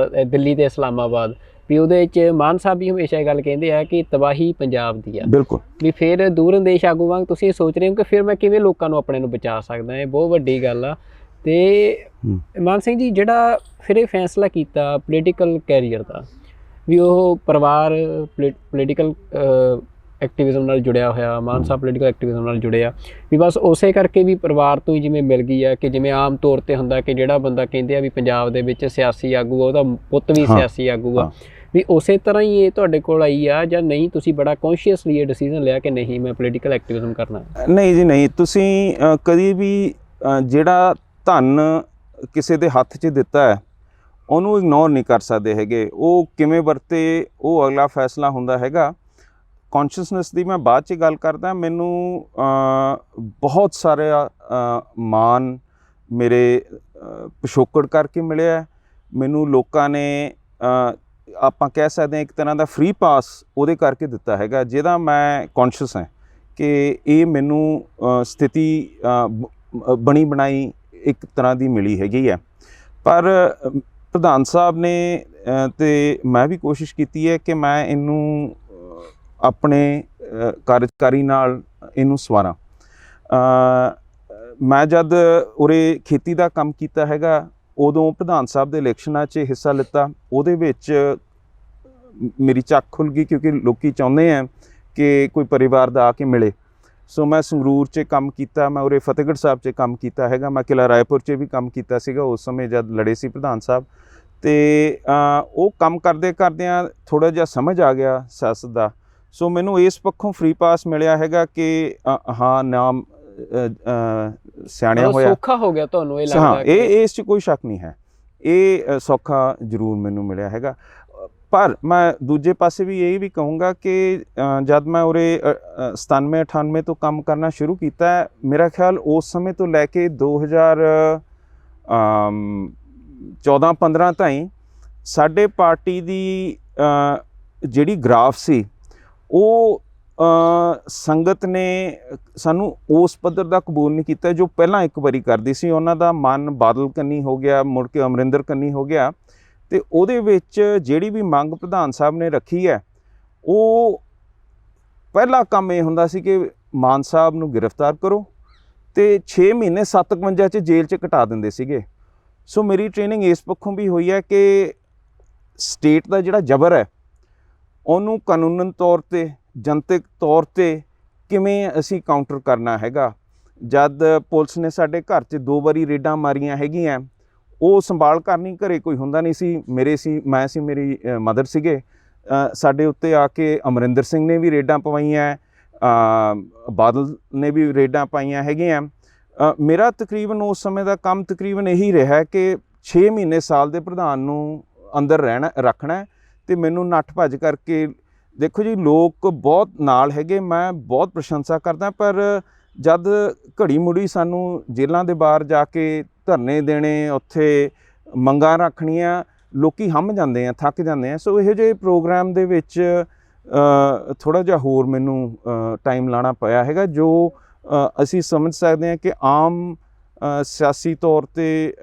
ਦਿੱਲੀ ਤੇ ਇਸਲਾਮਾਬਾਦ ਵੀ। ਉਹਦੇ 'ਚ ਮਾਨ ਸਾਹਿਬ ਵੀ ਹਮੇਸ਼ਾ ਇਹ ਗੱਲ ਕਹਿੰਦੇ ਆ ਕਿ ਤਬਾਹੀ ਪੰਜਾਬ ਦੀ ਆ। ਬਿਲਕੁਲ ਵੀ ਫਿਰ ਦੂਰ ਅੰਦੇਸ਼ ਆਗੂ ਵਾਂਗ ਤੁਸੀਂ ਸੋਚ ਰਹੇ ਹੋ ਕਿ ਫਿਰ ਮੈਂ ਕਿਵੇਂ ਲੋਕਾਂ ਨੂੰ ਆਪਣੇ ਨੂੰ ਬਚਾ ਸਕਦਾ। ਇਹ ਬਹੁਤ ਵੱਡੀ ਗੱਲ ਆ। ਤੇ ਮਾਨ ਸਿੰਘ ਜੀ, ਜਿਹੜਾ ਫਿਰ ਇਹ ਫੈਸਲਾ ਕੀਤਾ ਪੋਲੀਟੀਕਲ ਕੈਰੀਅਰ ਦਾ, ਵੀ ਉਹ ਪਰਿਵਾਰ ਪੋਲੀਟੀਕਲ ਐਕਟਿਵਿਜ਼ਮ ਨਾਲ ਜੁੜਿਆ ਹੋਇਆ, ਮਾਨ ਸਾਹਿਬ ਪੋਲੀਟੀਕਲ ਐਕਟਿਵਿਜ਼ਮ ਨਾਲ ਜੁੜਿਆ, ਵੀ ਬਸ ਉਸੇ ਕਰਕੇ ਵੀ ਪਰਿਵਾਰ ਤੋਂ ਹੀ ਜਿਵੇਂ ਮਿਲ ਗਈ ਆ ਕਿ ਜਿਵੇਂ ਆਮ ਤੌਰ 'ਤੇ ਹੁੰਦਾ ਕਿ ਜਿਹੜਾ ਬੰਦਾ ਕਹਿੰਦੇ ਆ ਵੀ ਪੰਜਾਬ ਦੇ ਵਿੱਚ ਸਿਆਸੀ ਆਗੂ ਆ, ਉਹਦਾ ਪੁੱਤ ਵੀ ਸਿਆਸੀ ਆਗੂ ਆ, ਵੀ ਉਸੇ ਤਰ੍ਹਾਂ ਹੀ ਇਹ ਤੁਹਾਡੇ ਕੋਲ ਆਈ ਆ ਜਾਂ ਨਹੀਂ? ਤੁਸੀਂ ਬੜਾ ਕੌਨਸ਼ੀਅਸਲੀ ਇਹ ਡਿਸੀਜਨ ਲਿਆ ਕਿ ਨਹੀਂ ਮੈਂ ਪੋਲੀਟੀਕਲ ਐਕਟਿਵਿਜ਼ਮ ਕਰਨਾ? ਨਹੀਂ ਜੀ ਨਹੀਂ, ਤੁਸੀਂ ਕਦੀ ਵੀ ਜਿਹੜਾ ਧਨ ਕਿਸੇ ਦੇ ਹੱਥ 'ਚ ਦਿੱਤਾ ਹੈ ਉਹਨੂੰ ਇਗਨੋਰ ਨਹੀਂ ਕਰ ਸਕਦੇ ਹੈਗੇ। ਉਹ ਕਿਵੇਂ ਵਰਤੇ ਉਹ ਅਗਲਾ ਫੈਸਲਾ ਹੁੰਦਾ ਹੈਗਾ। ਕੌਨਸ਼ੀਅਸਨੈਸ ਦੀ ਮੈਂ ਬਾਅਦ 'ਚ ਗੱਲ ਕਰਦਾ। ਮੈਨੂੰ ਬਹੁਤ ਸਾਰਾ ਮਾਣ ਮੇਰੇ ਪਿਛੋਕੜ ਕਰਕੇ ਮਿਲਿਆ। ਮੈਨੂੰ ਲੋਕਾਂ ਨੇ ਆਪਾਂ ਕਹਿ ਸਕਦੇ ਹਾਂ ਇੱਕ ਤਰ੍ਹਾਂ ਦਾ ਫ੍ਰੀ ਪਾਸ ਉਹਦੇ ਕਰਕੇ ਦਿੱਤਾ ਹੈਗਾ, ਜਿਹਦਾ ਮੈਂ ਕੌਨਸ਼ੀਅਸ ਹਾਂ ਕਿ ਇਹ ਮੈਨੂੰ ਸਥਿਤੀ ਬਣੀ ਬਣਾਈ ਇੱਕ ਤਰ੍ਹਾਂ ਦੀ ਮਿਲੀ ਹੈਗੀ ਹੈ। ਪਰ ਪ੍ਰਧਾਨ ਸਾਹਿਬ ਨੇ ਤੇ ਮੈਂ ਵੀ ਕੋਸ਼ਿਸ਼ ਕੀਤੀ ਹੈ ਕਿ ਮੈਂ ਇਹਨੂੰ ਆਪਣੇ ਕਾਰਜਕਾਰੀ ਨਾਲ ਇਹਨੂੰ ਸਵਾਰਾਂ। ਮੈਂ ਜਦ ਉਰੇ ਖੇਤੀ ਦਾ ਕੰਮ ਕੀਤਾ ਹੈਗਾ, ਉਦੋਂ ਪ੍ਰਧਾਨ ਸਾਹਿਬ ਦੇ ਇਲੈਕਸ਼ਨਾਂ 'ਚ ਹਿੱਸਾ ਲਿੱਤਾ। ਉਹਦੇ ਵਿੱਚ ਮੇਰੀ ਚੱਕ ਖੁੱਲ੍ਹ ਗਈ ਕਿਉਂਕਿ ਲੋਕੀ ਚਾਹੁੰਦੇ ਆ ਕਿ ਕੋਈ ਪਰਿਵਾਰ ਦਾ ਆ ਕੇ ਮਿਲੇ। ਸੋ ਮੈਂ ਸੰਗਰੂਰ 'ਚ ਕੰਮ ਕੀਤਾ, ਮੈਂ ਉਰੇ ਫਤਿਹਗੜ੍ਹ ਸਾਹਿਬ 'ਚ ਕੰਮ ਕੀਤਾ ਹੈਗਾ, ਮੈਂ ਕਿਲ੍ਹਾ ਰਾਏਪੁਰ 'ਚ ਵੀ ਕੰਮ ਕੀਤਾ ਸੀਗਾ ਉਸ ਸਮੇਂ ਜਦ ਲੜੇ ਸੀ ਪ੍ਰਧਾਨ ਸਾਹਿਬ। ਅਤੇ ਉਹ ਕੰਮ ਕਰਦੇ ਕਰਦਿਆਂ ਥੋੜ੍ਹਾ ਜਿਹਾ ਸਮਝ ਆ ਗਿਆ ਸਿਆਸਤ ਦਾ। ਸੋ ਮੈਨੂੰ ਇਸ ਪੱਖੋਂ ਫ੍ਰੀ ਪਾਸ ਮਿਲਿਆ ਹੈਗਾ ਕਿ ਹਾਂ ਨਾਮ ਸਿਆਣਿਆ ਹੋਇਆ, ਸੌਖਾ ਹੋ ਗਿਆ ਤੁਹਾਨੂੰ ਇਹ ਲੱਗਦਾ? ਹਾਂ, ਇਹ ਇਸ 'ਚ ਕੋਈ ਸ਼ੱਕ ਨਹੀਂ ਹੈ, ਇਹ ਸੌਖਾ ਜ਼ਰੂਰ ਮੈਨੂੰ ਮਿਲਿਆ ਹੈਗਾ। ਪਰ ਮੈਂ ਦੂਜੇ ਪਾਸੇ ਵੀ ਇਹ ਵੀ ਕਹੂੰਗਾ ਕਿ ਜਦ ਮੈਂ ਉਰੇ 97-98 ਤੋਂ ਕੰਮ ਕਰਨਾ ਸ਼ੁਰੂ ਕੀਤਾ, ਮੇਰਾ ਖਿਆਲ ਉਸ ਸਮੇਂ ਤੋਂ ਲੈ ਕੇ 2014-15 ਤਾਈਂ ਸਾਡੇ ਪਾਰਟੀ ਦੀ ਜਿਹੜੀ ਗ੍ਰਾਫ ਸੀ ਉਹ ਸੰਗਤ ਨੇ ਸਾਨੂੰ ਉਸ ਪੱਧਰ ਦਾ ਕਬੂਲ ਨਹੀਂ ਕੀਤਾ ਜੋ ਪਹਿਲਾਂ ਇੱਕ ਵਾਰੀ ਕਰਦੀ ਸੀ। ਉਹਨਾਂ ਦਾ ਮਨ ਬਾਦਲ ਕੰਨੀ ਹੋ ਗਿਆ, ਮੁੜ ਕੇ ਅਮਰਿੰਦਰ ਕੰਨੀ ਹੋ ਗਿਆ, ਅਤੇ ਉਹਦੇ ਵਿੱਚ ਜਿਹੜੀ ਵੀ ਮੰਗ ਪ੍ਰਧਾਨ ਸਾਹਿਬ ਨੇ ਰੱਖੀ ਹੈ, ਉਹ ਪਹਿਲਾ ਕੰਮ ਇਹ ਹੁੰਦਾ ਸੀ ਕਿ ਮਾਨ ਸਾਹਿਬ ਨੂੰ ਗ੍ਰਿਫਤਾਰ ਕਰੋ ਅਤੇ 6 ਮਹੀਨੇ 57 'ਚ ਜੇਲ੍ਹ 'ਚ ਕਟਾ ਦਿੰਦੇ ਸੀਗੇ। ਸੋ ਮੇਰੀ ਟ੍ਰੇਨਿੰਗ ਇਸ ਪੱਖੋਂ ਵੀ ਹੋਈ ਹੈ ਕਿ ਸਟੇਟ ਦਾ ਜਿਹੜਾ ਜ਼ਬਰ ਹੈ ਉਹਨੂੰ ਕਾਨੂੰਨ ਤੌਰ 'ਤੇ, ਜਨਤਕ ਤੌਰ 'ਤੇ ਕਿਵੇਂ ਅਸੀਂ ਕਾਊਂਟਰ ਕਰਨਾ ਹੈਗਾ। ਜਦ ਪੁਲਿਸ ਨੇ ਸਾਡੇ ਘਰ 'ਚ 2 ਵਾਰੀ ਰੇਡਾਂ ਮਾਰੀਆਂ ਹੈਗੀਆਂ, ਉਹ ਸੰਭਾਲ ਕਰਨੀ ਘਰੇ ਕੋਈ ਹੁੰਦਾ ਨਹੀਂ ਸੀ। ਮੈਂ ਸੀ, ਮੇਰੀ ਮਦਰ ਸੀਗੇ। ਸਾਡੇ ਉੱਤੇ ਆ ਕੇ ਅਮਰਿੰਦਰ ਸਿੰਘ ਨੇ ਵੀ ਰੇਡਾਂ ਪਵਾਈਆਂ, ਬਾਦਲ ਨੇ ਵੀ ਰੇਡਾਂ ਪਾਈਆਂ ਹੈਗੀਆਂ। ਮੇਰਾ ਤਕਰੀਬਨ ਉਸ ਸਮੇਂ ਦਾ ਕੰਮ ਤਕਰੀਬਨ ਇਹੀ ਰਿਹਾ ਕਿ 6 ਮਹੀਨੇ ਸਾਲ ਦੇ ਪ੍ਰਧਾਨ ਨੂੰ ਅੰਦਰ ਰੱਖਣਾ ਅਤੇ ਮੈਨੂੰ ਨੱਠ ਭੱਜ ਕਰਕੇ। ਦੇਖੋ ਜੀ, ਲੋਕ ਬਹੁਤ ਨਾਲ ਹੈਗੇ, ਮੈਂ ਬਹੁਤ ਪ੍ਰਸ਼ੰਸਾ ਕਰਦਾ, ਪਰ ਜਦ ਘੜੀ ਮੁੜੀ ਸਾਨੂੰ ਜੇਲ੍ਹਾਂ ਦੇ ਬਾਹਰ ਜਾ ਕੇ ਧਰਨੇ ਦੇਣੇ, ਉੱਥੇ ਮੰਗਾਂ ਰੱਖਣੀਆਂ, ਲੋਕੀ ਹੰਮ ਜਾਂਦੇ ਆ, ਥੱਕ ਜਾਂਦੇ ਆ। ਸੋ ਇਹੋ ਜਿਹੇ ਪ੍ਰੋਗਰਾਮ ਦੇ ਵਿੱਚ ਥੋੜ੍ਹਾ ਜਿਹਾ ਹੋਰ ਮੈਨੂੰ ਟਾਈਮ ਲਾਉਣਾ ਪਿਆ ਹੈਗਾ, ਜੋ ਅਸੀਂ ਸਮਝ ਸਕਦੇ ਹਾਂ ਕਿ ਆਮ ਸਿਆਸੀ ਤੌਰ 'ਤੇ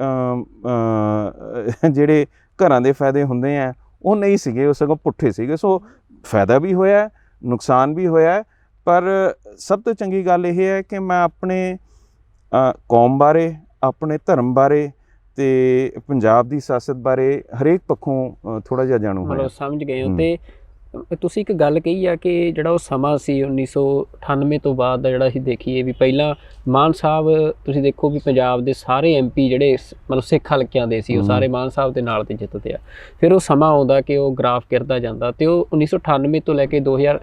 ਜਿਹੜੇ ਘਰਾਂ ਦੇ ਫਾਇਦੇ ਹੁੰਦੇ ਆ ਉਹ ਨਹੀਂ ਸੀਗੇ, ਉਹ ਸਗੋਂ ਪੁੱਠੇ ਸੀਗੇ। ਸੋ ਫਾਇਦਾ ਵੀ ਹੋਇਆ, ਨੁਕਸਾਨ ਵੀ ਹੋਇਆ, ਪਰ ਸਭ ਤੋਂ ਚੰਗੀ ਗੱਲ ਇਹ ਹੈ ਕਿ ਮੈਂ ਆਪਣੇ ਕੌਮ ਬਾਰੇ, ਆਪਣੇ ਧਰਮ ਬਾਰੇ ਅਤੇ ਪੰਜਾਬ ਦੀ ਸਿਆਸਤ ਬਾਰੇ ਹਰੇਕ ਪੱਖੋਂ ਥੋੜ੍ਹਾ ਜਿਹਾ ਜਾਣੂ ਹੋਇਆ। ਮਤਲਬ ਸਮਝ ਗਏ ਹੋ। ਅਤੇ ਤੁਸੀਂ ਇੱਕ ਗੱਲ ਕਹੀ ਆ ਕਿ ਜਿਹੜਾ ਉਹ ਸਮਾਂ ਸੀ 1998 ਤੋਂ ਬਾਅਦ ਦਾ, ਜਿਹੜਾ ਅਸੀਂ ਦੇਖੀਏ ਵੀ ਪਹਿਲਾਂ ਮਾਨ ਸਾਹਿਬ, ਤੁਸੀਂ ਦੇਖੋ ਵੀ ਪੰਜਾਬ ਦੇ ਸਾਰੇ MP ਜਿਹੜੇ ਮਤਲਬ ਸਿੱਖ ਹਲਕਿਆਂ ਦੇ ਸੀ, ਉਹ ਸਾਰੇ ਮਾਨ ਸਾਹਿਬ ਦੇ ਨਾਲ 'ਤੇ ਜਿੱਤਦੇ ਆ। ਫਿਰ ਉਹ ਸਮਾਂ ਆਉਂਦਾ ਕਿ ਉਹ ਗ੍ਰਾਫ ਗਿਰਦਾ ਜਾਂਦਾ, ਅਤੇ ਉਹ 1998 ਤੋਂ ਲੈ ਕੇ 2000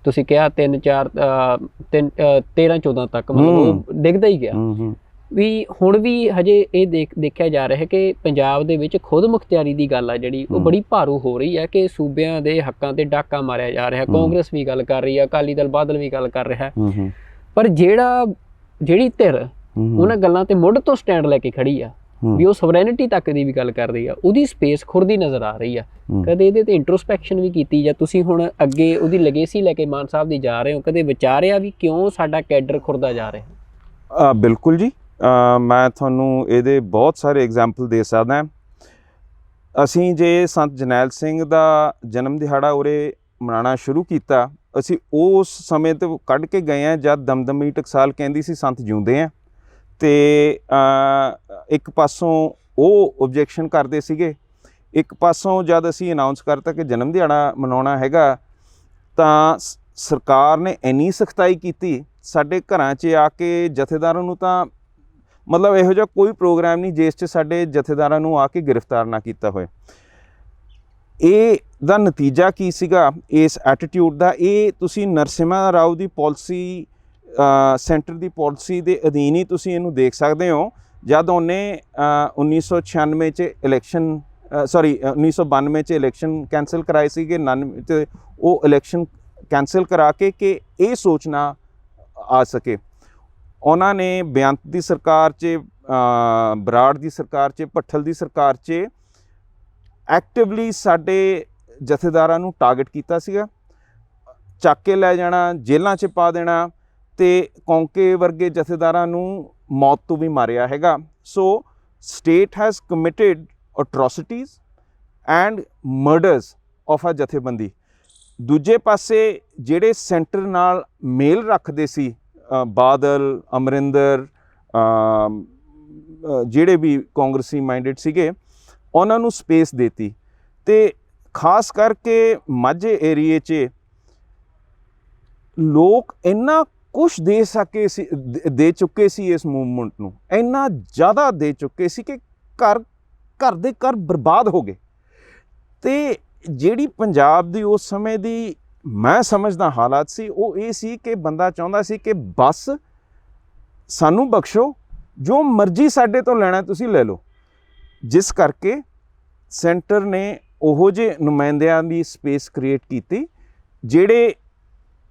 ਤੁਸੀਂ ਕਿਹਾ 13-14 ਤੱਕ ਮਤਲਬ ਉਹ ਡਿੱਗਦਾ ਹੀ ਗਿਆ। ਵੀ ਹੁਣ ਵੀ ਹਜੇ ਇਹ ਦੇਖਿਆ ਜਾ ਰਿਹਾ ਹੈ ਕਿ ਪੰਜਾਬ ਦੇ ਵਿੱਚ ਖੁਦ ਮੁਖਤਿਆਰੀ ਦੀ ਗੱਲ ਆ ਜਿਹੜੀ ਉਹ ਬੜੀ ਭਾਰੂ ਹੋ ਰਹੀ ਹੈ ਕਿ ਸੂਬਿਆਂ ਦੇ ਹੱਕਾਂ ਤੇ ਡਾਕਾ ਮਾਰਿਆ ਜਾ ਰਿਹਾ। ਕਾਂਗਰਸ ਵੀ ਗੱਲ ਕਰ ਰਹੀ ਹੈ, ਅਕਾਲੀ ਦਲ ਬਾਦਲ ਵੀ ਗੱਲ ਕਰ ਰਿਹਾ ਹੈ, ਪਰ ਜਿਹੜੀ ਧਿਰ ਉਹਨਾਂ ਗੱਲਾਂ ਤੇ ਮੁੱਢ ਤੋਂ ਸਟੈਂਡ ਲੈ ਕੇ ਖੜੀ ਆ ਵੀ ਉਹ ਸਵਰੈਨਿਟੀ ਤੱਕ ਦੀ ਵੀ ਗੱਲ ਕਰ ਰਹੀ ਆ, ਉਹਦੀ ਸਪੇਸ ਖੁਰਦੀ ਨਜ਼ਰ ਆ ਰਹੀ ਆ। ਕਦੇ ਇਹਦੇ ਤੇ ਇੰਟਰੋਸਪੈਕਸ਼ਨ ਵੀ ਕੀਤੀ ਜਾਂ ਤੁਸੀਂ ਹੁਣ ਅੱਗੇ ਉਹਦੀ ਲੈਗੇਸੀ ਲੈ ਕੇ ਮਾਨ ਸਾਹਿਬ ਦੀ ਜਾ ਰਹੇ ਹੋ, ਕਦੇ ਵਿਚਾਰਿਆ ਵੀ ਕਿਉਂ ਸਾਡਾ ਕੈਡਰ ਖੁਰਦਾ ਜਾ ਰਿਹਾ? ਬਿਲਕੁਲ ਜੀ, ਮੈਂ ਤੁਹਾਨੂੰ ਇਹਦੇ ਬਹੁਤ ਸਾਰੇ ਐਗਜ਼ਾਮਪਲ ਦੇ ਸਕਦਾ। ਅਸੀਂ ਜੇ ਸੰਤ ਜਰਨੈਲ ਸਿੰਘ ਦਾ ਜਨਮ ਦਿਹਾੜਾ ਉਰੇ ਮਨਾਉਣਾ ਸ਼ੁਰੂ ਕੀਤਾ, ਅਸੀਂ ਉਸ ਸਮੇਂ ਤੋਂ ਕੱਢ ਕੇ ਗਏ ਹਾਂ ਜਦ ਦਮਦਮੀ ਟਕਸਾਲ ਕਹਿੰਦੀ ਸੀ ਸੰਤ ਜਿਉਂਦੇ ਆ, ਅਤੇ ਇੱਕ ਪਾਸੋਂ ਉਹ ਓਬਜੈਕਸ਼ਨ ਕਰਦੇ ਸੀਗੇ, ਇੱਕ ਪਾਸੋਂ ਜਦ ਅਸੀਂ ਅਨਾਊਂਸ ਕਰਤਾ ਕਿ ਜਨਮ ਦਿਹਾੜਾ ਮਨਾਉਣਾ ਹੈਗਾ ਤਾਂ ਸਰਕਾਰ ਨੇ ਇੰਨੀ ਸਖਤਾਈ ਕੀਤੀ ਸਾਡੇ ਘਰਾਂ 'ਚ ਆ ਕੇ। ਜਥੇਦਾਰਾਂ ਨੂੰ ਤਾਂ ਮਤਲਬ ਇਹੋ ਜਿਹਾ ਕੋਈ ਪ੍ਰੋਗਰਾਮ ਨਹੀਂ ਜਿਸ 'ਚ ਸਾਡੇ ਜਥੇਦਾਰਾਂ ਨੂੰ ਆ ਕੇ ਗ੍ਰਿਫਤਾਰ ਨਾ ਕੀਤਾ ਹੋਏ। ਇਹ ਦਾ ਨਤੀਜਾ ਕੀ ਸੀਗਾ ਇਸ ਐਟੀਟਿਊਡ ਦਾ? ਇਹ ਤੁਸੀਂ ਨਰਸਿਮਹਾ ਰਾਓ ਦੀ ਪਾਲਿਸੀ, ਸੈਂਟਰ ਦੀ ਪਾਲਿਸੀ ਦੇ ਅਧੀਨ ਹੀ ਤੁਸੀਂ ਇਹਨੂੰ ਦੇਖ ਸਕਦੇ ਹੋ। ਜਦ ਉਹਨੇ 1996 'ਚ ਇਲੈਕਸ਼ਨ 1992 'ਚ ਇਲੈਕਸ਼ਨ ਕੈਂਸਲ ਕਰਾਏ ਸੀਗੇ, 99 'ਚ ਉਹ ਇਲੈਕਸ਼ਨ ਕੈਂਸਲ ਕਰਾ ਕੇ ਕਿ ਇਹ ਸੋਚਣਾ ਆ ਸਕੇ। ਉਹਨਾਂ ਨੇ ਬੇਅੰਤ ਦੀ ਸਰਕਾਰ 'ਚ, ਬਰਾੜ ਦੀ ਸਰਕਾਰ 'ਚ, ਭੱਠਲ ਦੀ ਸਰਕਾਰ 'ਚ ਐਕਟਿਵਲੀ ਸਾਡੇ ਜਥੇਦਾਰਾਂ ਨੂੰ ਟਾਰਗੇਟ ਕੀਤਾ ਸੀਗਾ, ਚੱਕ ਕੇ ਲੈ ਜਾਣਾ, ਜੇਲ੍ਹਾਂ 'ਚ ਪਾ ਦੇਣਾ, ਅਤੇ ਕੌਂਕੇ ਵਰਗੇ ਜਥੇਦਾਰਾਂ ਨੂੰ ਮੌਤ ਤੋਂ ਵੀ ਮਾਰਿਆ ਹੈਗਾ। So state has committed atrocities and murders of a ਜਥੇਬੰਦੀ। ਦੂਜੇ ਪਾਸੇ ਜਿਹੜੇ ਸੈਂਟਰ ਨਾਲ ਮੇਲ ਰੱਖਦੇ ਸੀ, ਬਾਦਲ, ਅਮਰਿੰਦਰ, ਜਿਹੜੇ ਵੀ ਕਾਂਗਰਸੀ ਮਾਈਂਡਡ ਸੀਗੇ, ਉਹਨਾਂ ਨੂੰ ਸਪੇਸ ਦੇਤੀ। ਅਤੇ ਖਾਸ ਕਰਕੇ ਮਾਝੇ ਏਰੀਏ 'ਚ ਲੋਕ ਇੰਨਾ ਕੁਛ ਦੇ ਚੁੱਕੇ ਸੀ ਇਸ ਮੂਵਮੈਂਟ ਨੂੰ, ਇੰਨਾ ਜ਼ਿਆਦਾ ਦੇ ਚੁੱਕੇ ਸੀ ਕਿ ਘਰ ਦੇ ਘਰ ਬਰਬਾਦ ਹੋ ਗਏ। ਅਤੇ ਜਿਹੜੀ ਪੰਜਾਬ ਦੀ ਉਸ ਸਮੇਂ ਦੀ ਮੈਂ ਸਮਝਦਾ ਹਾਲਾਤ ਸੀ, ਉਹ ਇਹ ਸੀ ਕਿ ਬੰਦਾ ਚਾਹੁੰਦਾ ਸੀ ਕਿ ਬਸ ਸਾਨੂੰ ਬਖਸ਼ੋ, ਜੋ ਮਰਜ਼ੀ ਸਾਡੇ ਤੋਂ ਲੈਣਾ ਤੁਸੀਂ ਲੈ ਲਓ। ਜਿਸ ਕਰਕੇ ਸੈਂਟਰ ਨੇ ਉਹੋ ਜਿਹੇ ਨੁਮਾਇੰਦਿਆਂ ਦੀ ਸਪੇਸ ਕ੍ਰੀਏਟ ਕੀਤੀ ਜਿਹੜੇ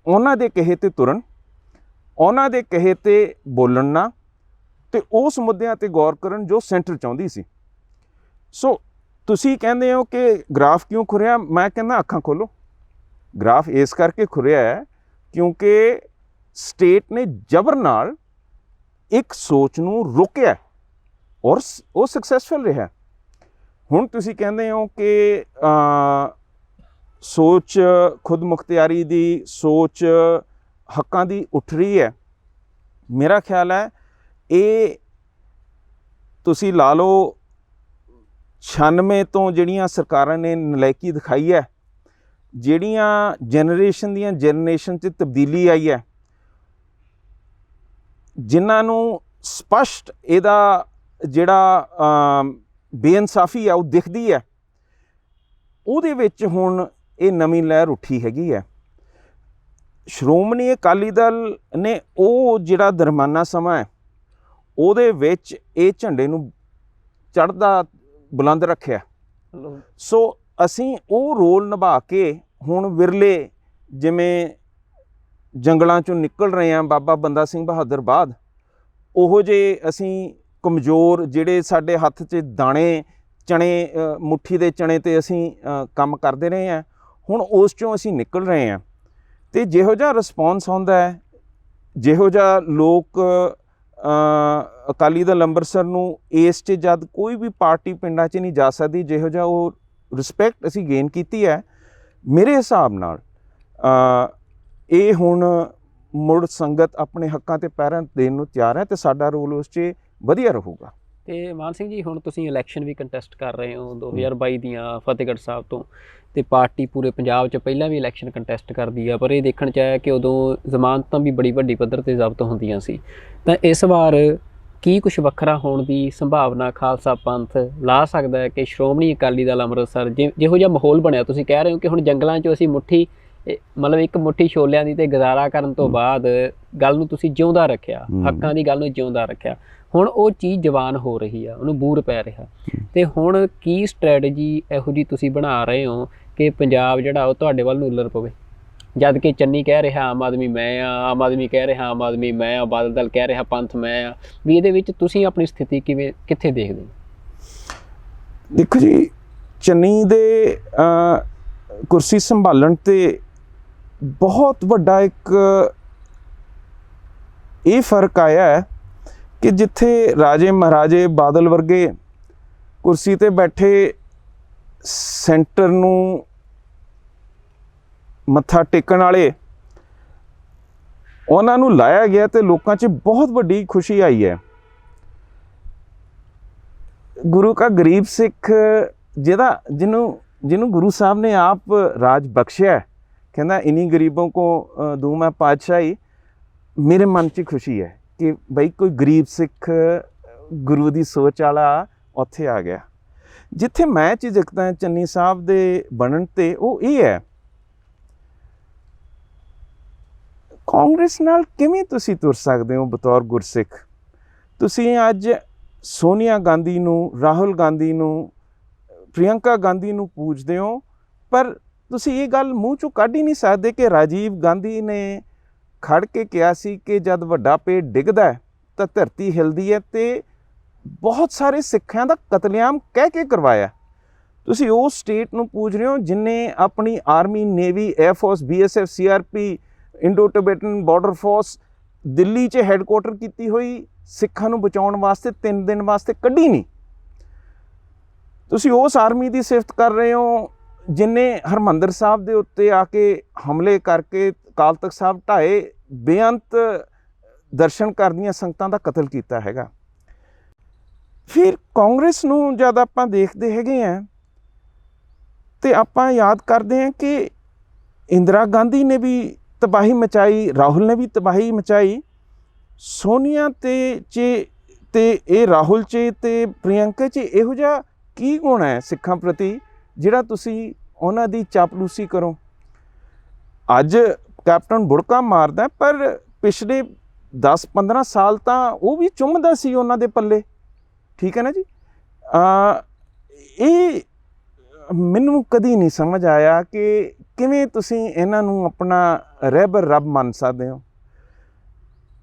ਉਹਨਾਂ ਦੇ ਕਹੇ 'ਤੇ ਤੁਰਨ, ਉਹਨਾਂ ਦੇ ਕਹੇ 'ਤੇ ਬੋਲਣ ਨਾ, ਅਤੇ ਉਸ ਮੁੱਦਿਆਂ 'ਤੇ ਗੌਰ ਕਰਨ ਜੋ ਸੈਂਟਰ ਚਾਹੁੰਦੀ ਸੀ। ਸੋ ਤੁਸੀਂ ਕਹਿੰਦੇ ਹੋ ਕਿ ਗ੍ਰਾਫ ਕਿਉਂ ਖੁਰਿਆ? ਮੈਂ ਕਹਿੰਦਾ ਅੱਖਾਂ ਖੋਲ੍ਹੋ। ਗ੍ਰਾਫ ਇਸ ਕਰਕੇ ਖੁਰਿਆ ਹੈ ਕਿਉਂਕਿ ਸਟੇਟ ਨੇ ਜ਼ਬਰ ਨਾਲ ਇੱਕ ਸੋਚ ਨੂੰ ਰੋਕਿਆ ਔਰ ਉਹ ਸਕਸੈਸਫੁਲ ਰਿਹਾ। ਹੁਣ ਤੁਸੀਂ ਕਹਿੰਦੇ ਹੋ ਕਿ ਸੋਚ ਖੁਦ ਮੁਖਤਿਆਰੀ ਦੀ ਸੋਚ ਹੱਕਾਂ ਦੀ ਉੱਠ ਰਹੀ ਹੈ। ਮੇਰਾ ਖਿਆਲ ਹੈ ਇਹ ਤੁਸੀਂ ਲਾ ਲਓ 96 ਤੋਂ ਜਿਹੜੀਆਂ ਸਰਕਾਰਾਂ ਨੇ ਨਲਾਇਕੀ ਦਿਖਾਈ ਹੈ, ਜਿਹੜੀਆਂ ਜਨਰੇਸ਼ਨ 'ਚ ਤਬਦੀਲੀ ਆਈ ਹੈ, ਜਿਨ੍ਹਾਂ ਨੂੰ ਸਪਸ਼ਟ ਇਹਦਾ ਜਿਹੜਾ ਬੇਇਨਸਾਫੀ ਆ ਉਹ ਦਿਖਦੀ ਹੈ, ਉਹਦੇ ਵਿੱਚ ਹੁਣ ਇਹ ਨਵੀਂ ਲਹਿਰ ਉੱਠੀ ਹੈਗੀ ਹੈ। ਸ਼੍ਰੋਮਣੀ ਅਕਾਲੀ ਦਲ ਨੇ ਉਹ ਜਿਹੜਾ ਦਰਮਿਆਨਾ ਸਮਾਂ ਹੈ ਉਹਦੇ ਵਿੱਚ ਇਹ ਝੰਡੇ ਨੂੰ ਚੜ੍ਹਦਾ ਬੁਲੰਦ ਰੱਖਿਆ। ਸੋ ਅਸੀਂ ਉਹ ਰੋਲ ਨਿਭਾ ਕੇ ਹੁਣ ਵਿਰਲੇ ਜਿਵੇਂ ਜੰਗਲਾਂ 'ਚੋਂ ਨਿਕਲ ਰਹੇ ਹਾਂ ਬਾਬਾ ਬੰਦਾ ਸਿੰਘ ਬਹਾਦਰ ਬਾਅਦ, ਉਹੋ ਜਿਹੇ ਅਸੀਂ ਕਮਜ਼ੋਰ ਜਿਹੜੇ ਸਾਡੇ ਹੱਥ 'ਚ ਦਾਣੇ ਚਣੇ, ਮੁੱਠੀ ਦੇ ਚਣੇ 'ਤੇ ਅਸੀਂ ਕੰਮ ਕਰਦੇ ਰਹੇ ਹਾਂ, ਹੁਣ ਉਸ 'ਚੋਂ ਅਸੀਂ ਨਿਕਲ ਰਹੇ ਹਾਂ। ਅਤੇ ਜਿਹੋ ਜਿਹਾ ਰਿਸਪੌਂਸ ਆਉਂਦਾ ਹੈ, ਜਿਹੋ ਜਿਹਾ ਲੋਕ ਅਕਾਲੀ ਦਲ ਅੰਮ੍ਰਿਤਸਰ ਨੂੰ ਇਸ 'ਚ ਜਦ ਕੋਈ ਵੀ ਪਾਰਟੀ ਪਿੰਡਾਂ 'ਚ ਨਹੀਂ ਜਾ ਸਕਦੀ, ਜਿਹੋ ਜਿਹਾ ਉਹ ਰਿਸਪੈਕਟ ਅਸੀਂ ਗੇਨ ਕੀਤੀ ਹੈ, ਮੇਰੇ ਹਿਸਾਬ ਨਾਲ ਇਹ ਹੁਣ ਮੁੜ ਸੰਗਤ ਆਪਣੇ ਹੱਕਾਂ 'ਤੇ ਪੈਰਾਂ ਦੇਣ ਨੂੰ ਤਿਆਰ ਹੈ ਅਤੇ ਸਾਡਾ ਰੋਲ ਉਸ 'ਚ ਵਧੀਆ ਰਹੂਗਾ। ਅਤੇ ਮਾਨ ਸਿੰਘ ਜੀ, ਹੁਣ ਤੁਸੀਂ ਇਲੈਕਸ਼ਨ ਵੀ ਕੰਟੈਸਟ ਕਰ ਰਹੇ ਹੋ 2022 ਦੀਆਂ ਫਤਿਹਗੜ੍ਹ ਸਾਹਿਬ ਤੋਂ, ਅਤੇ ਪਾਰਟੀ ਪੂਰੇ ਪੰਜਾਬ 'ਚ ਪਹਿਲਾਂ ਵੀ ਇਲੈਕਸ਼ਨ ਕੰਟੈਸਟ ਕਰਦੀ ਆ, ਪਰ ਇਹ ਦੇਖਣ 'ਚ ਆਇਆ ਕਿ ਉਦੋਂ ਜ਼ਮਾਨਤਾਂ ਵੀ ਬੜੀ ਵੱਡੀ ਪੱਧਰ 'ਤੇ ਜ਼ਬਤ ਹੁੰਦੀਆਂ ਸੀ। ਤਾਂ ਇਸ ਵਾਰ ਕੀ ਕੁਛ ਵੱਖਰਾ ਹੋਣ ਦੀ ਸੰਭਾਵਨਾ ਖਾਲਸਾ ਪੰਥ ਲਾ ਸਕਦਾ ਹੈ ਕਿ ਸ਼੍ਰੋਮਣੀ ਅਕਾਲੀ ਦਲ ਅੰਮ੍ਰਿਤਸਰ ਜਿਹੋ ਜਿਹਾ ਮਾਹੌਲ ਬਣਿਆ, ਤੁਸੀਂ ਕਹਿ ਰਹੇ ਹੋ ਕਿ ਹੁਣ ਜੰਗਲਾਂ 'ਚੋਂ ਅਸੀਂ ਮੁੱਠੀ ਮਤਲਬ ਇੱਕ ਮੁੱਠੀ ਛੋਲਿਆਂ ਦੀ ਤੇ ਗੁਜ਼ਾਰਾ ਕਰਨ ਤੋਂ ਬਾਅਦ ਗੱਲ ਨੂੰ ਤੁਸੀਂ ਜਿਉਂਦਾ ਰੱਖਿਆ, ਹੱਕਾਂ ਦੀ ਗੱਲ ਨੂੰ ਜਿਉਂਦਾ ਰੱਖਿਆ। ਹੁਣ ਉਹ ਚੀਜ਼ ਜਵਾਨ ਹੋ ਰਹੀ ਆ, ਉਹਨੂੰ ਬੂਰ ਪੈ ਰਿਹਾ, ਤੇ ਹੁਣ ਕੀ ਸਟ੍ਰੈਟਜੀ ਇਹੋ ਜਿਹੀ ਤੁਸੀਂ ਬਣਾ ਰਹੇ ਹੋ ਕਿ ਪੰਜਾਬ ਜਿਹੜਾ ਉਹ ਤੁਹਾਡੇ ਵੱਲ ਨੂੰ ਉੱਲਰ ਪਵੇ? ਜਦ ਕਿ ਚੰਨੀ ਕਹਿ ਰਿਹਾ ਆਮ ਆਦਮੀ ਮੈਂ ਆ, ਆਮ ਆਦਮੀ ਕਹਿ ਰਿਹਾ ਆਮ ਆਦਮੀ ਮੈਂ ਆ, ਬਾਦਲ ਦਲ ਕਹਿ ਰਿਹਾ ਪੰਥ ਮੈਂ ਆ, ਵੀ ਇਹਦੇ ਵਿੱਚ ਤੁਸੀਂ ਆਪਣੀ ਸਥਿਤੀ ਕਿੱਥੇ ਦੇਖਦੇ ਹੋ? ਦੇਖੋ ਜੀ, ਚੰਨੀ ਦੇ ਕੁਰਸੀ ਸੰਭਾਲਣ ਤੇ ਬਹੁਤ ਵੱਡਾ ਇੱਕ ਇਹ ਫਰਕ ਆਇਆ ਹੈ ਕਿ ਜਿੱਥੇ ਰਾਜੇ ਮਹਾਰਾਜੇ ਬਾਦਲ ਵਰਗੇ ਕੁਰਸੀ ਤੇ ਬੈਠੇ ਸੈਂਟਰ ਨੂੰ ਮੱਥਾ ਟੇਕਣ ਵਾਲੇ, ਉਹਨਾਂ ਨੂੰ ਲਾਇਆ ਗਿਆ ਤੇ ਲੋਕਾਂ 'ਚ ਬਹੁਤ ਵੱਡੀ ਖੁਸ਼ੀ ਆਈ ਹੈ। ਗੁਰੂ ਕਾ ਗਰੀਬ ਸਿੱਖ ਜਿਹਨੂੰ ਗੁਰੂ ਸਾਹਿਬ ਨੇ ਆਪ ਰਾਜ ਬਖਸ਼ਿਆ, ਕਹਿੰਦਾ ਇन्हीं ਗਰੀਬੋं को दूं मैं पातशाही। ਮੇਰੇ ਮਨ 'ਚ ਖੁਸ਼ੀ ਹੈ ਕਿ ਬਈ ਕੋਈ ਗਰੀਬ ਸਿੱਖ ਗੁਰੂ ਦੀ ਸੋਚ ਵਾਲਾ ਉੱਥੇ ਆ ਗਿਆ। ਜਿੱਥੇ ਮੈਂ ਝਿਜਕਦਾ ਚੰਨੀ ਸਾਹਿਬ ਦੇ ਬਣਨ ਤੇ ਉਹ ਇਹ ਹੈ, ਕਾਂਗਰਸ ਨਾਲ ਕਿਵੇਂ ਤੁਸੀਂ ਤੁਰ ਸਕਦੇ ਹੋ ਬਤੌਰ ਗੁਰਸਿੱਖ? ਤੁਸੀਂ ਅੱਜ ਸੋਨੀਆ ਗਾਂਧੀ ਨੂੰ, ਰਾਹੁਲ ਗਾਂਧੀ ਨੂੰ, ਪ੍ਰਿਯੰਕਾ ਗਾਂਧੀ ਨੂੰ ਪੂਜਦੇ ਹੋ, ਪਰ ਤੁਸੀਂ ਇਹ ਗੱਲ ਮੂੰਹ ਚੋਂ ਕੱਢ ਹੀ ਨਹੀਂ ਸਕਦੇ ਕਿ ਰਾਜੀਵ ਗਾਂਧੀ ਨੇ ਖੜ ਕੇ ਕਿਹਾ ਸੀ ਕਿ ਜਦ ਵੱਡਾ ਪੇੜ ਡਿੱਗਦਾ ਤਾਂ ਧਰਤੀ ਹਿਲਦੀ ਹੈ, ਤੇ ਬਹੁਤ ਸਾਰੇ ਸਿੱਖਾਂ ਦਾ ਕਤਲੇਆਮ ਕਹਿ ਕੇ ਕਰਵਾਇਆ। ਤੁਸੀਂ ਉਸ ਸਟੇਟ ਨੂੰ ਪੂਜ ਰਹੇ ਹੋ ਜਿਨਨੇ ਆਪਣੀ army, navy, air force, BSF, CRP, Indo Tibetan border force Delhi 'ਚ ਹੈੱਡਕੁਆਟਰ ਕੀਤੀ ਹੋਈ ਸਿੱਖਾਂ ਨੂੰ ਬਚਾਉਣ ਵਾਸਤੇ 3 ਦਿਨ ਵਾਸਤੇ ਕੱਢੀ ਨਹੀਂ। ਤੁਸੀਂ ਉਸ ਆਰਮੀ ਦੀ ਸਿਫਤ ਕਰ ਰਹੇ ਹੋ ਜਿਨਨੇ ਹਰਿਮੰਦਰ ਸਾਹਿਬ ਦੇ ਉੱਤੇ ਆ ਕੇ ਹਮਲੇ ਕਰਕੇ ਅਕਾਲ ਤਖਤ ਸਾਹਿਬ ਢਾਏ, ਬੇਅੰਤ ਦਰਸ਼ਨ ਕਰਦੀਆਂ ਸੰਗਤਾਂ ਦਾ ਕਤਲ ਕੀਤਾ ਹੈਗਾ। ਫਿਰ ਕਾਂਗਰਸ ਨੂੰ ਜਦ ਆਪਾਂ ਦੇਖਦੇ ਹੈਗੇ ਆ ਤੇ ਆਪਾਂ ਯਾਦ ਕਰਦੇ ਹਾਂ ਕਿ ਇੰਦਰਾ ਗਾਂਧੀ ਨੇ ਵੀ ਤਬਾਹੀ ਮਚਾਈ, ਰਾਹੁਲ ਨੇ ਵੀ ਤਬਾਹੀ ਮਚਾਈ। ਸੋਨੀਆ ਤੇ ਇਹ ਰਾਹੁਲ 'ਚ ਤੇ ਪ੍ਰਿਯੰਕਾ 'ਚ ਇਹੋ ਜਿਹਾ ਕੀ ਗੁਣ ਹੈ ਸਿੱਖਾਂ ਪ੍ਰਤੀ ਜਿਹੜਾ ਤੁਸੀਂ ਉਹਨਾਂ ਦੀ ਚਾਪਲੂਸੀ ਕਰੋ? ਅੱਜ ਕੈਪਟਨ ਬੁੜਕਾ ਮਾਰਦਾ, ਪਰ ਪਿਛਲੇ 10-15 ਸਾਲ ਤਾਂ ਉਹ ਵੀ ਚੁੰਮਦਾ ਸੀ ਉਹਨਾਂ ਦੇ ਪੱਲੇ, ਠੀਕ ਹੈ ਨਾ ਜੀ। ਇਹ ਮੈਨੂੰ ਕਦੀ ਨਹੀਂ ਸਮਝ ਆਇਆ ਕਿ ਕਿਵੇਂ ਤੁਸੀਂ ਇਹਨਾਂ ਨੂੰ ਆਪਣਾ ਰਹਿਬਰ ਰੱਬ ਮੰਨ ਸਕਦੇ ਹੋ।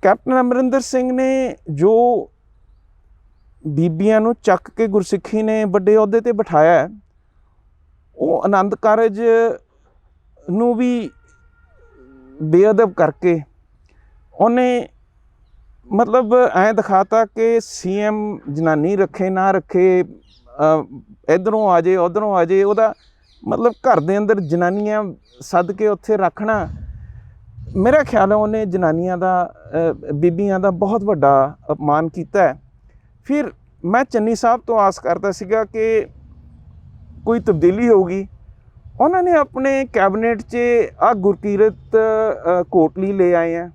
ਕੈਪਟਨ ਅਮਰਿੰਦਰ ਸਿੰਘ ਨੇ ਜੋ ਬੀਬੀਆਂ ਨੂੰ ਚੱਕ ਕੇ ਗੁਰਸਿੱਖੀ ਨੇ ਵੱਡੇ ਅਹੁਦੇ 'ਤੇ ਬਿਠਾਇਆ, ਉਹ ਆਨੰਦ ਕਾਰਜ ਨੂੰ ਵੀ ਬੇਅਦਬ ਕਰਕੇ ਉਹਨੇ ਮਤਲਬ ਐਂ ਦਿਖਾਤਾ ਕਿ CM ਜਨਾਨੀ ਰੱਖੇ ਨਾ ਰੱਖੇ, ਇੱਧਰੋਂ ਆ ਜੇ ਉੱਧਰੋਂ ਆ ਜੇ, ਉਹਦਾ ਮਤਲਬ ਘਰ ਦੇ ਅੰਦਰ ਜਨਾਨੀਆਂ ਸੱਦ ਕੇ ਉੱਥੇ ਰੱਖਣਾ। ਮੇਰਾ ਖਿਆਲ ਹੈ ਉਹਨੇ ਜਨਾਨੀਆਂ ਦਾ, ਬੀਬੀਆਂ ਦਾ ਬਹੁਤ ਵੱਡਾ ਅਪਮਾਨ ਕੀਤਾ ਹੈ। ਫਿਰ ਮੈਂ ਚੰਨੀ ਸਾਹਿਬ ਤੋਂ ਆਸ ਕਰਦਾ ਸੀਗਾ ਕਿ ਕੋਈ ਤਬਦੀਲੀ ਹੋਊਗੀ। ਉਹਨਾਂ ਨੇ ਆਪਣੇ ਕੈਬਨਿਟ 'ਚ ਆਹ ਗੁਰਕੀਰਤ ਕੋਟਲੀ ਲੈ ਆਏ ਆ।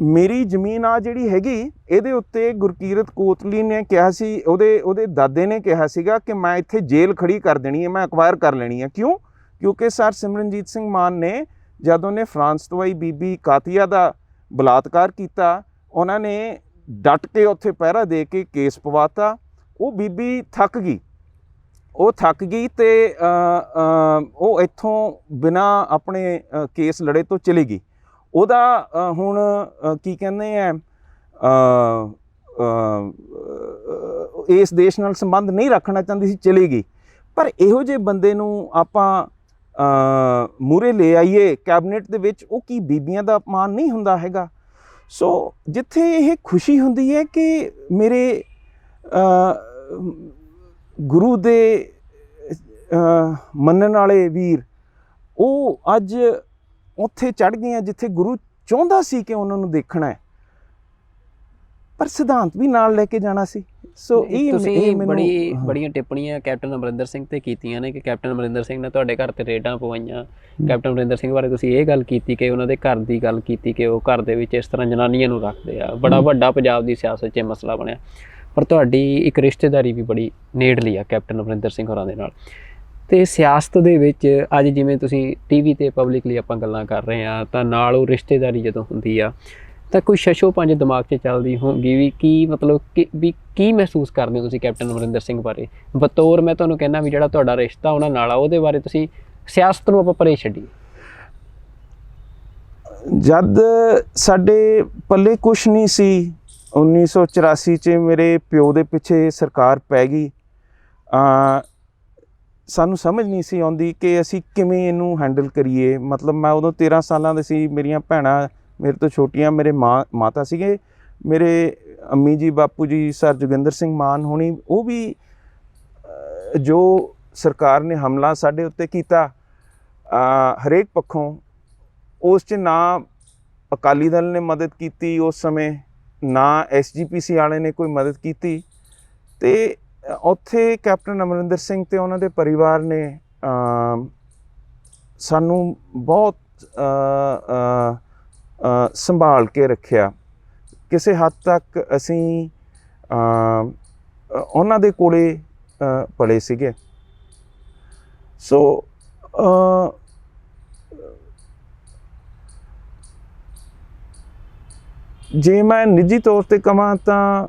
ਮੇਰੀ ਜ਼ਮੀਨ ਆ ਜਿਹੜੀ ਹੈਗੀ, ਇਹਦੇ ਉੱਤੇ ਗੁਰਕੀਰਤ ਕੋਟਲੀ ਨੇ ਕਿਹਾ ਸੀ, ਉਹਦੇ ਦਾਦੇ ਨੇ ਕਿਹਾ ਸੀਗਾ ਕਿ ਮੈਂ ਇੱਥੇ ਜੇਲ੍ਹ ਖੜੀ ਕਰ ਦੇਣੀ ਹੈ, ਮੈਂ ਅਕਵਾਇਰ ਕਰ ਲੈਣੀ ਹੈ। ਕਿਉਂ? ਕਿਉਂਕਿ ਸਰ ਸਿਮਰਨਜੀਤ ਸਿੰਘ ਮਾਨ ਨੇ ਜਦ ਉਹਨੇ ਫਰਾਂਸ ਤੋਂ ਆਈ ਬੀਬੀ ਕਾਤੀਆ ਦਾ ਬਲਾਤਕਾਰ ਕੀਤਾ, ਉਹਨਾਂ ਨੇ ਡਟ ਕੇ ਉੱਥੇ ਪਹਿਰਾ ਦੇ ਕੇ ਕੇਸ ਪਵਾਤਾ। ਉਹ ਬੀਬੀ ਥੱਕ ਗਈ, ਤੇ ਉਹ ਇੱਥੋਂ ਬਿਨਾਂ ਆਪਣੇ ਕੇਸ ਲੜੇ ਤੋਂ ਚਲੀ ਗਈ। ਉਹਦਾ ਹੁਣ ਕੀ ਕਹਿੰਦੇ ਆ, ਇਸ ਦੇਸ਼ ਨਾਲ ਸੰਬੰਧ ਨਹੀਂ ਰੱਖਣਾ ਚਾਹੁੰਦੀ ਸੀ, ਚਲੀ ਗਈ। ਪਰ ਇਹੋ ਜਿਹੇ ਬੰਦੇ ਨੂੰ ਆਪਾਂ ਮੂਹਰੇ ਲੈ ਆਈਏ ਕੈਬਨਿਟ ਦੇ ਵਿੱਚ, ਉਹ ਕੀ ਬੀਬੀਆਂ ਦਾ ਅਪਮਾਨ ਨਹੀਂ ਹੁੰਦਾ ਹੈਗਾ? ਸੋ ਜਿੱਥੇ ਇਹ ਖੁਸ਼ੀ ਹੁੰਦੀ ਹੈ ਕਿ ਮੇਰੇ ਗੁਰੂ ਦੇ ਮੰਨਣ ਵਾਲੇ ਵੀਰ ਉਹ ਅੱਜ ਉੱਥੇ ਚੜ੍ਹ ਗਏ ਆ ਜਿੱਥੇ ਗੁਰੂ ਚਾਹੁੰਦਾ ਸੀ ਕਿ ਉਹਨਾਂ ਨੂੰ ਦੇਖਣਾ ਹੈ, ਪਰ ਸਿਧਾਂਤ ਵੀ ਨਾਲ ਲੈ ਕੇ ਜਾਣਾ ਸੀ। ਸੋ ਇਹ ਤੁਸੀਂ ਬੜੀਆਂ ਟਿੱਪਣੀਆਂ ਕੈਪਟਨ ਅਮਰਿੰਦਰ ਸਿੰਘ ਤੇ ਕੀਤੀਆਂ ਨੇ ਕਿ ਕੈਪਟਨ ਅਮਰਿੰਦਰ ਸਿੰਘ ਨੇ ਤੁਹਾਡੇ ਘਰ ਤੇ ਰੇਡਾਂ ਪਵਾਈਆਂ। ਕੈਪਟਨ ਅਮਰਿੰਦਰ ਸਿੰਘ ਬਾਰੇ ਤੁਸੀਂ ਇਹ ਗੱਲ ਕੀਤੀ ਕਿ ਉਹਨਾਂ ਦੇ ਘਰ ਦੀ ਗੱਲ ਕੀਤੀ ਕਿ ਉਹ ਘਰ ਦੇ ਵਿੱਚ ਇਸ ਤਰ੍ਹਾਂ ਜਨਾਨੀਆਂ ਨੂੰ ਰੱਖਦੇ ਆ। ਬੜਾ ਵੱਡਾ ਪੰਜਾਬ ਦੀ ਸਿਆਸਤ 'ਚ ਮਸਲਾ ਬਣਿਆ, ਪਰ ਤੁਹਾਡੀ ਇੱਕ ਰਿਸ਼ਤੇਦਾਰੀ ਵੀ ਬੜੀ ਨੇੜਲੀ ਆ ਕੈਪਟਨ ਅਮਰਿੰਦਰ ਸਿੰਘ ਹੋਰਾਂ ਦੇ ਨਾਲ। ਤੇ ਸਿਆਸਤ ਦੇ ਵਿੱਚ ਅੱਜ ਜਿਵੇਂ ਤੁਸੀਂ ਟੀਵੀ ਤੇ ਪਬਲਿਕਲੀ ਆਪਾਂ ਗੱਲਾਂ ਕਰ ਰਹੇ ਹਾਂ, ਤਾਂ ਨਾਲ ਉਹ ਰਿਸ਼ਤੇਦਾਰੀ ਜਦੋਂ ਹੁੰਦੀ ਆ ਤਾਂ ਕੋਈ ਛਛੋ ਪੰਜ ਦਿਮਾਗ 'ਚ ਚੱਲਦੀ ਹੋਊਗੀ ਵੀ ਕੀ ਮਤਲਬ ਵੀ ਕੀ ਮਹਿਸੂਸ ਕਰਦੇ ਹੋ ਤੁਸੀਂ ਕੈਪਟਨ ਅਮਰਿੰਦਰ ਸਿੰਘ ਬਾਰੇ? ਬਤੌਰ ਮੈਂ ਤੁਹਾਨੂੰ ਕਹਿੰਦਾ ਵੀ ਜਿਹੜਾ ਤੁਹਾਡਾ ਰਿਸ਼ਤਾ ਉਹਨਾਂ ਨਾਲ ਆ, ਉਹਦੇ ਬਾਰੇ ਤੁਸੀਂ ਸਿਆਸਤ ਨੂੰ ਆਪਾਂ ਪਰੇ ਛੱਡੀਏ। ਜਦ ਸਾਡੇ ਪੱਲੇ ਕੁਛ ਨਹੀਂ ਸੀ, 1984 'ਚ ਮੇਰੇ ਪਿਓ ਦੇ ਪਿੱਛੇ ਸਰਕਾਰ ਪੈ ਗਈ, ਸਾਨੂੰ ਸਮਝ ਨਹੀਂ ਸੀ ਆਉਂਦੀ ਕਿ ਅਸੀਂ ਕਿਵੇਂ ਇਹਨੂੰ ਹੈਂਡਲ ਕਰੀਏ। ਮਤਲਬ ਮੈਂ ਉਦੋਂ 13 ਸਾਲਾਂ ਦੇ ਸੀ, ਮੇਰੀਆਂ ਭੈਣਾਂ ਮੇਰੇ ਤੋਂ ਛੋਟੀਆਂ, ਮੇਰੇ ਮਾਤਾ ਸੀਗੇ, ਮੇਰੇ ਅੰਮੀ ਜੀ, ਬਾਪੂ ਜੀ, ਸਰ ਜੋਗਿੰਦਰ ਸਿੰਘ ਮਾਨ ਹੋਣੀ, ਉਹ ਵੀ ਜੋ ਸਰਕਾਰ ਨੇ ਹਮਲਾ ਸਾਡੇ ਉੱਤੇ ਕੀਤਾ ਹਰੇਕ ਪੱਖੋਂ, ਉਸ 'ਚ ਨਾ ਅਕਾਲੀ ਦਲ ਨੇ ਮਦਦ ਕੀਤੀ ਉਸ ਸਮੇਂ, ਨਾ SGPC ਵਾਲੇ ਨੇ ਕੋਈ ਮਦਦ ਕੀਤੀ। ਅਤੇ ਉੱਥੇ ਕੈਪਟਨ ਅਮਰਿੰਦਰ ਸਿੰਘ ਅਤੇ ਉਹਨਾਂ ਦੇ ਪਰਿਵਾਰ ਨੇ ਸਾਨੂੰ ਬਹੁਤ ਸੰਭਾਲ ਕੇ ਰੱਖਿਆ। ਕਿਸੇ ਹੱਦ ਤੱਕ ਅਸੀਂ ਉਹਨਾਂ ਦੇ ਕੋਲੇ ਪਲੇ ਸੀਗੇ। ਸੋ ਜੇ ਮੈਂ ਨਿੱਜੀ ਤੌਰ 'ਤੇ ਕਹਾਂ ਤਾਂ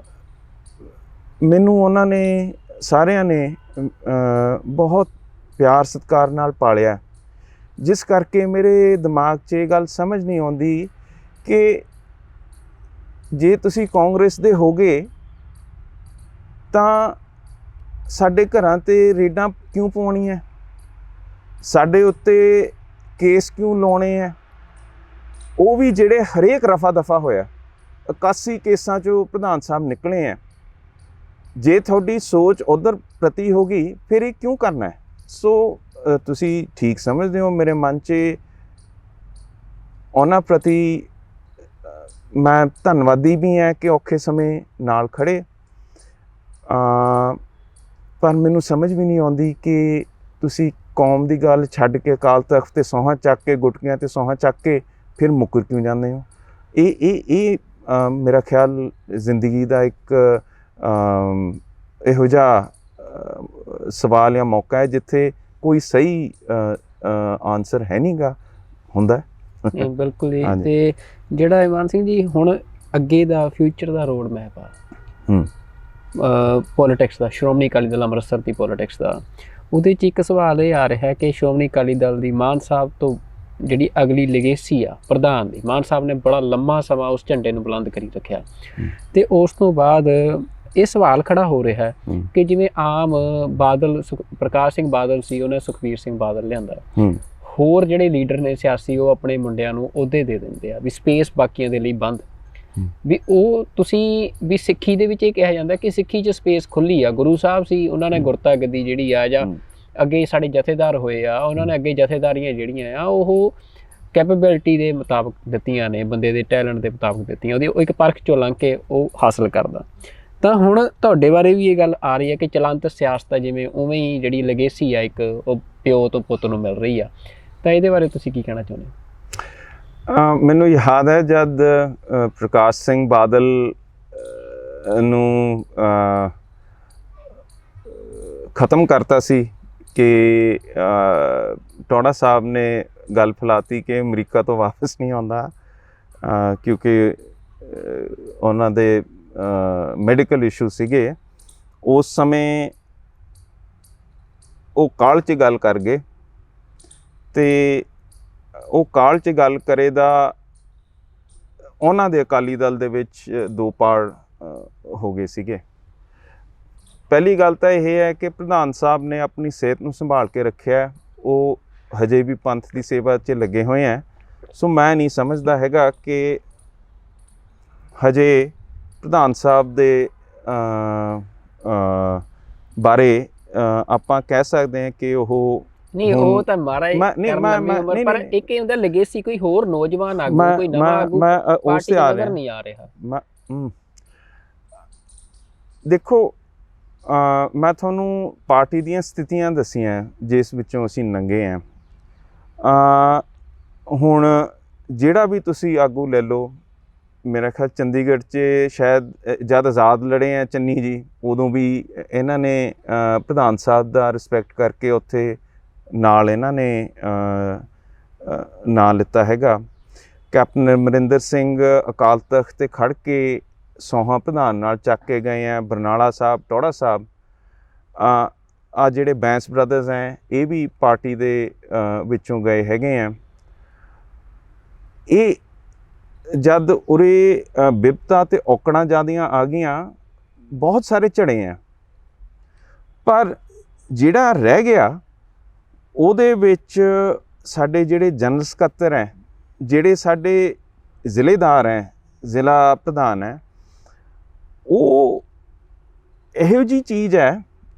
ਮੈਨੂੰ ਉਹਨਾਂ ਨੇ ਸਾਰਿਆਂ ਨੇ ਬਹੁਤ ਪਿਆਰ ਸਤਿਕਾਰ ਨਾਲ ਪਾਲਿਆ, ਜਿਸ ਕਰਕੇ ਮੇਰੇ ਦਿਮਾਗ 'ਚ ਇਹ ਗੱਲ ਸਮਝ ਨਹੀਂ ਆਉਂਦੀ ਕਿ ਜੇ ਤੁਸੀਂ ਕਾਂਗਰਸ ਦੇ ਹੋਗੇ ਤਾਂ ਸਾਡੇ ਘਰਾਂ 'ਤੇ ਰੇਡਾਂ ਕਿਉਂ ਪਾਉਣੀਆਂ, ਸਾਡੇ ਉੱਤੇ ਕੇਸ ਕਿਉਂ ਲਾਉਣੇ ਹੈ, ਉਹ ਵੀ ਜਿਹੜੇ ਹਰੇਕ ਰਫਾ ਦਫਾ ਹੋਇਆ। 81 ਕੇਸਾਂ 'ਚੋਂ ਪ੍ਰਧਾਨ ਸਾਹਿਬ ਨਿਕਲੇ ਹੈ। ਜੇ ਤੁਹਾਡੀ ਸੋਚ ਉੱਧਰ ਪ੍ਰਤੀ ਹੋ ਗਈ ਫਿਰ ਇਹ ਕਿਉਂ ਕਰਨਾ ਹੈ? ਸੋ ਤੁਸੀਂ ਠੀਕ ਸਮਝਦੇ ਹੋ, ਮੇਰੇ ਮਨ 'ਚ ਉਹਨਾਂ ਪ੍ਰਤੀ ਮੈਂ ਧੰਨਵਾਦੀ ਵੀ ਹਾਂ ਕਿ ਔਖੇ ਸਮੇਂ ਨਾਲ ਖੜ੍ਹੇ। ਪਰ ਮੈਨੂੰ ਸਮਝ ਵੀ ਨਹੀਂ ਆਉਂਦੀ ਕਿ ਤੁਸੀਂ ਕੌਮ ਦੀ ਗੱਲ ਛੱਡ ਕੇ ਅਕਾਲ ਤਖਤ 'ਤੇ ਸਹੁੰ ਚੱਕ ਕੇ, ਗੁਟਕਿਆਂ 'ਤੇ ਸਹੁੰ ਚੱਕ ਕੇ ਫਿਰ ਮੁੱਕਰ ਕਿਉਂ ਜਾਂਦੇ ਹੋ? ਇਹ ਮੇਰਾ ਖਿਆਲ ਜ਼ਿੰਦਗੀ ਦਾ ਇੱਕ ਇਹੋ ਜਿਹਾ ਸਵਾਲ ਜਾਂ ਮੌਕਾ ਹੈ ਜਿੱਥੇ ਕੋਈ ਸਹੀ ਆਨਸਰ ਹੈ ਨਹੀਂ ਗਾ ਹੁੰਦਾ। ਬਿਲਕੁਲ ਜੀ। ਤੇ ਜਿਹੜਾ ਇਮਾਨ ਸਿੰਘ ਜੀ ਹੁਣ ਅੱਗੇ ਦਾ ਫਿਊਚਰ ਦਾ ਰੋਡ ਮੈਪ ਆ ਪੋਲੀਟਿਕਸ ਦਾ, ਸ਼੍ਰੋਮਣੀ ਅਕਾਲੀ ਦਲ ਅੰਮ੍ਰਿਤਸਰ ਦੀ ਪੋਲੀਟਿਕਸ ਦਾ, ਉਹਦੇ 'ਚ ਇੱਕ ਸਵਾਲ ਇਹ ਆ ਰਿਹਾ ਕਿ ਸ਼੍ਰੋਮਣੀ ਅਕਾਲੀ ਦਲ ਦੀ ਮਾਨ ਸਾਹਿਬ ਤੋਂ ਜਿਹੜੀ ਅਗਲੀ ਲੈਗੇਸੀ ਆ ਪ੍ਰਧਾਨ ਦੀ, ਮਾਨ ਸਾਹਿਬ ਨੇ ਬੜਾ ਲੰਮਾ ਸਮਾਂ ਉਸ ਝੰਡੇ ਨੂੰ ਬੁਲੰਦ ਕਰੀ ਰੱਖਿਆ, ਅਤੇ ਉਸ ਤੋਂ ਬਾਅਦ ਇਹ ਸਵਾਲ ਖੜਾ ਹੋ ਰਿਹਾ ਕਿ ਜਿਵੇਂ ਆਮ ਬਾਦਲ ਪ੍ਰਕਾਸ਼ ਸਿੰਘ ਬਾਦਲ ਸੀ, ਉਹਨੇ ਸੁਖਬੀਰ ਸਿੰਘ ਬਾਦਲ ਲਿਆਂਦਾ, ਹੋਰ ਜਿਹੜੇ ਲੀਡਰ ਨੇ ਸਿਆਸੀ ਉਹ ਆਪਣੇ ਮੁੰਡਿਆਂ ਨੂੰ ਅਹੁਦੇ ਦੇ ਦਿੰਦੇ ਆ ਵੀ ਸਪੇਸ ਬਾਕੀਆਂ ਦੇ ਲਈ ਬੰਦ, ਵੀ ਉਹ ਤੁਸੀਂ ਵੀ ਸਿੱਖੀ ਦੇ ਵਿੱਚ ਇਹ ਕਿਹਾ ਜਾਂਦਾ ਕਿ ਸਿੱਖੀ 'ਚ ਸਪੇਸ ਖੁੱਲ੍ਹੀ ਆ। ਗੁਰੂ ਸਾਹਿਬ ਸੀ, ਉਹਨਾਂ ਨੇ ਗੁਰਤਾ ਗੱਦੀ ਜਿਹੜੀ ਆ, ਜਾਂ ਅੱਗੇ ਸਾਡੇ ਜਥੇਦਾਰ ਹੋਏ ਆ, ਉਹਨਾਂ ਨੇ ਅੱਗੇ ਜਥੇਦਾਰੀਆਂ ਜਿਹੜੀਆਂ ਆ ਉਹ ਕੈਪੇਬਿਲਿਟੀ ਦੇ ਮੁਤਾਬਕ ਦਿੱਤੀਆਂ ਨੇ, ਬੰਦੇ ਦੇ ਟੈਲੈਂਟ ਦੇ ਮੁਤਾਬਕ ਦਿੱਤੀਆਂ, ਉਹਦੀ ਉਹ ਇੱਕ ਪਰਖ 'ਚੋਂ ਲੰਘ ਕੇ ਉਹ ਹਾਸਲ ਕਰਦਾ। ਤਾਂ ਹੁਣ ਤੁਹਾਡੇ ਬਾਰੇ ਵੀ ਇਹ ਗੱਲ ਆ ਰਹੀ ਹੈ ਕਿ ਚਲੰਤ ਸਿਆਸਤ ਜਿਵੇਂ ਉਵੇਂ ਹੀ ਜਿਹੜੀ ਲੈਗੇਸੀ ਆ ਇੱਕ ਉਹ ਪਿਓ ਤੋਂ ਪੁੱਤ ਨੂੰ ਮਿਲ ਰਹੀ ਆ, ਤਾਂ ਇਹਦੇ ਬਾਰੇ ਤੁਸੀਂ ਕੀ ਕਹਿਣਾ ਚਾਹੁੰਦੇ ਹੋ? ਮੈਨੂੰ ਯਾਦ ਹੈ ਜਦ ਪ੍ਰਕਾਸ਼ ਸਿੰਘ ਬਾਦਲ ਨੂੰ ਖ਼ਤਮ ਕਰਤਾ ਸੀ ਕਿ ਟੋੜਾ ਸਾਹਿਬ ਨੇ ਗੱਲ ਫੈਲਾਤੀ ਕਿ ਅਮਰੀਕਾ ਤੋਂ ਵਾਪਸ ਨਹੀਂ ਆਉਂਦਾ ਕਿਉਂਕਿ ਉਹਨਾਂ ਦੇ ਮੈਡੀਕਲ ਇਸ਼ੂ ਸੀਗੇ। ਉਸ ਸਮੇਂ ਉਹ ਕਾਲ 'ਚ ਗੱਲ ਕਰ ਗਏ, ਅਤੇ ਉਹ ਕਾਲ 'ਚ ਗੱਲ ਕਰੇ ਦਾ ਉਹਨਾਂ ਦੇ ਅਕਾਲੀ ਦਲ ਦੇ ਵਿੱਚ ਦੋ ਪਾੜ ਹੋ ਗਏ ਸੀਗੇ। ਪਹਿਲੀ ਗੱਲ ਤਾਂ ਇਹ ਹੈ ਕਿ ਪ੍ਰਧਾਨ ਸਾਹਿਬ ਨੇ ਆਪਣੀ ਸਿਹਤ ਨੂੰ ਸੰਭਾਲ ਕੇ ਰੱਖਿਆ, ਉਹ ਹਜੇ ਵੀ ਪੰਥ ਦੀ ਸੇਵਾ 'ਚ ਲੱਗੇ ਹੋਏ ਹੈ। ਸੋ ਮੈਂ ਨਹੀਂ ਸਮਝਦਾ ਹੈਗਾ ਕਿ ਹਜੇ ਪ੍ਰਧਾਨ ਸਾਹਿਬ ਦੇ ਬਾਰੇ ਆਪਾਂ ਕਹਿ ਸਕਦੇ ਹਾਂ ਕਿ ਉਹ ਨਹੀਂ, ਉਹ ਤਾਂ ਮਹਾਰਾਜ ਪਰ ਇੱਕ ਇਹ ਹੁੰਦਾ ਲੈਗੇਸੀ, ਕੋਈ ਹੋਰ ਨੌਜਵਾਨ ਆਗੂ, ਕੋਈ ਨਵਾਂ ਆਗੂ ਪਾਰਟੀ ਦਾ ਨਜ਼ਰ ਨਹੀਂ ਆ ਰਿਹਾ। ਦੇਖੋ ਮੈਂ ਤੁਹਾਨੂੰ ਪਾਰਟੀ ਦੀਆਂ ਸਥਿਤੀਆਂ ਦੱਸੀਆਂ ਜਿਸ ਵਿੱਚੋਂ ਅਸੀਂ ਲੰਘੇ ਹਾਂ। ਹੁਣ ਜਿਹੜਾ ਵੀ ਤੁਸੀਂ ਆਗੂ ਲੈ ਲਓ, ਮੇਰਾ ਖਿਆਲ ਚੰਡੀਗੜ੍ਹ 'ਚ ਸ਼ਾਇਦ ਜਦ ਆਜ਼ਾਦ ਲੜੇ ਆ ਚੰਨੀ ਜੀ, ਉਦੋਂ ਵੀ ਇਹਨਾਂ ਨੇ ਪ੍ਰਧਾਨ ਸਾਹਿਬ ਦਾ ਰਿਸਪੈਕਟ ਕਰਕੇ ਉੱਥੇ ਨਾਲ ਇਹਨਾਂ ਨੇ ਨਾਂ ਲਿੱਤਾ ਹੈਗਾ। ਕੈਪਟਨ ਅਮਰਿੰਦਰ ਸਿੰਘ ਅਕਾਲ ਤਖਤ 'ਤੇ ਖੜ੍ਹ ਕੇ ਸੌਹਾਂ ਪ੍ਰਧਾਨ ਨਾਲ ਚੱਕ ਕੇ ਗਏ ਆ। ਬਰਨਾਲਾ ਸਾਹਿਬ, ਟੌੜਾ ਸਾਹਿਬ, ਆ ਜਿਹੜੇ ਬੈਂਸ ਬ੍ਰਦਰਸ ਹੈ ਇਹ ਵੀ ਪਾਰਟੀ ਦੇ ਵਿੱਚੋਂ ਗਏ ਹੈਗੇ ਆ। ਇਹ ਜਦ ਉਰੇ ਬਿਪਤਾ ਅਤੇ ਔਕੜਾਂ ਜ਼ਿਆਦੀਆਂ ਆ ਗਈਆਂ, ਬਹੁਤ ਸਾਰੇ ਝੜੇ ਆ, ਪਰ ਜਿਹੜਾ ਰਹਿ ਗਿਆ ਉਹਦੇ ਵਿੱਚ ਸਾਡੇ ਜਿਹੜੇ ਜਨਰਲ ਸਕੱਤਰ ਹੈ, ਜਿਹੜੇ ਸਾਡੇ ਜ਼ਿਲ੍ਹੇਦਾਰ ਹੈ, ਜ਼ਿਲ੍ਹਾ ਪ੍ਰਧਾਨ ਹੈ, ਉਹ ਇਹੋ ਜਿਹੀ ਚੀਜ਼ ਹੈ।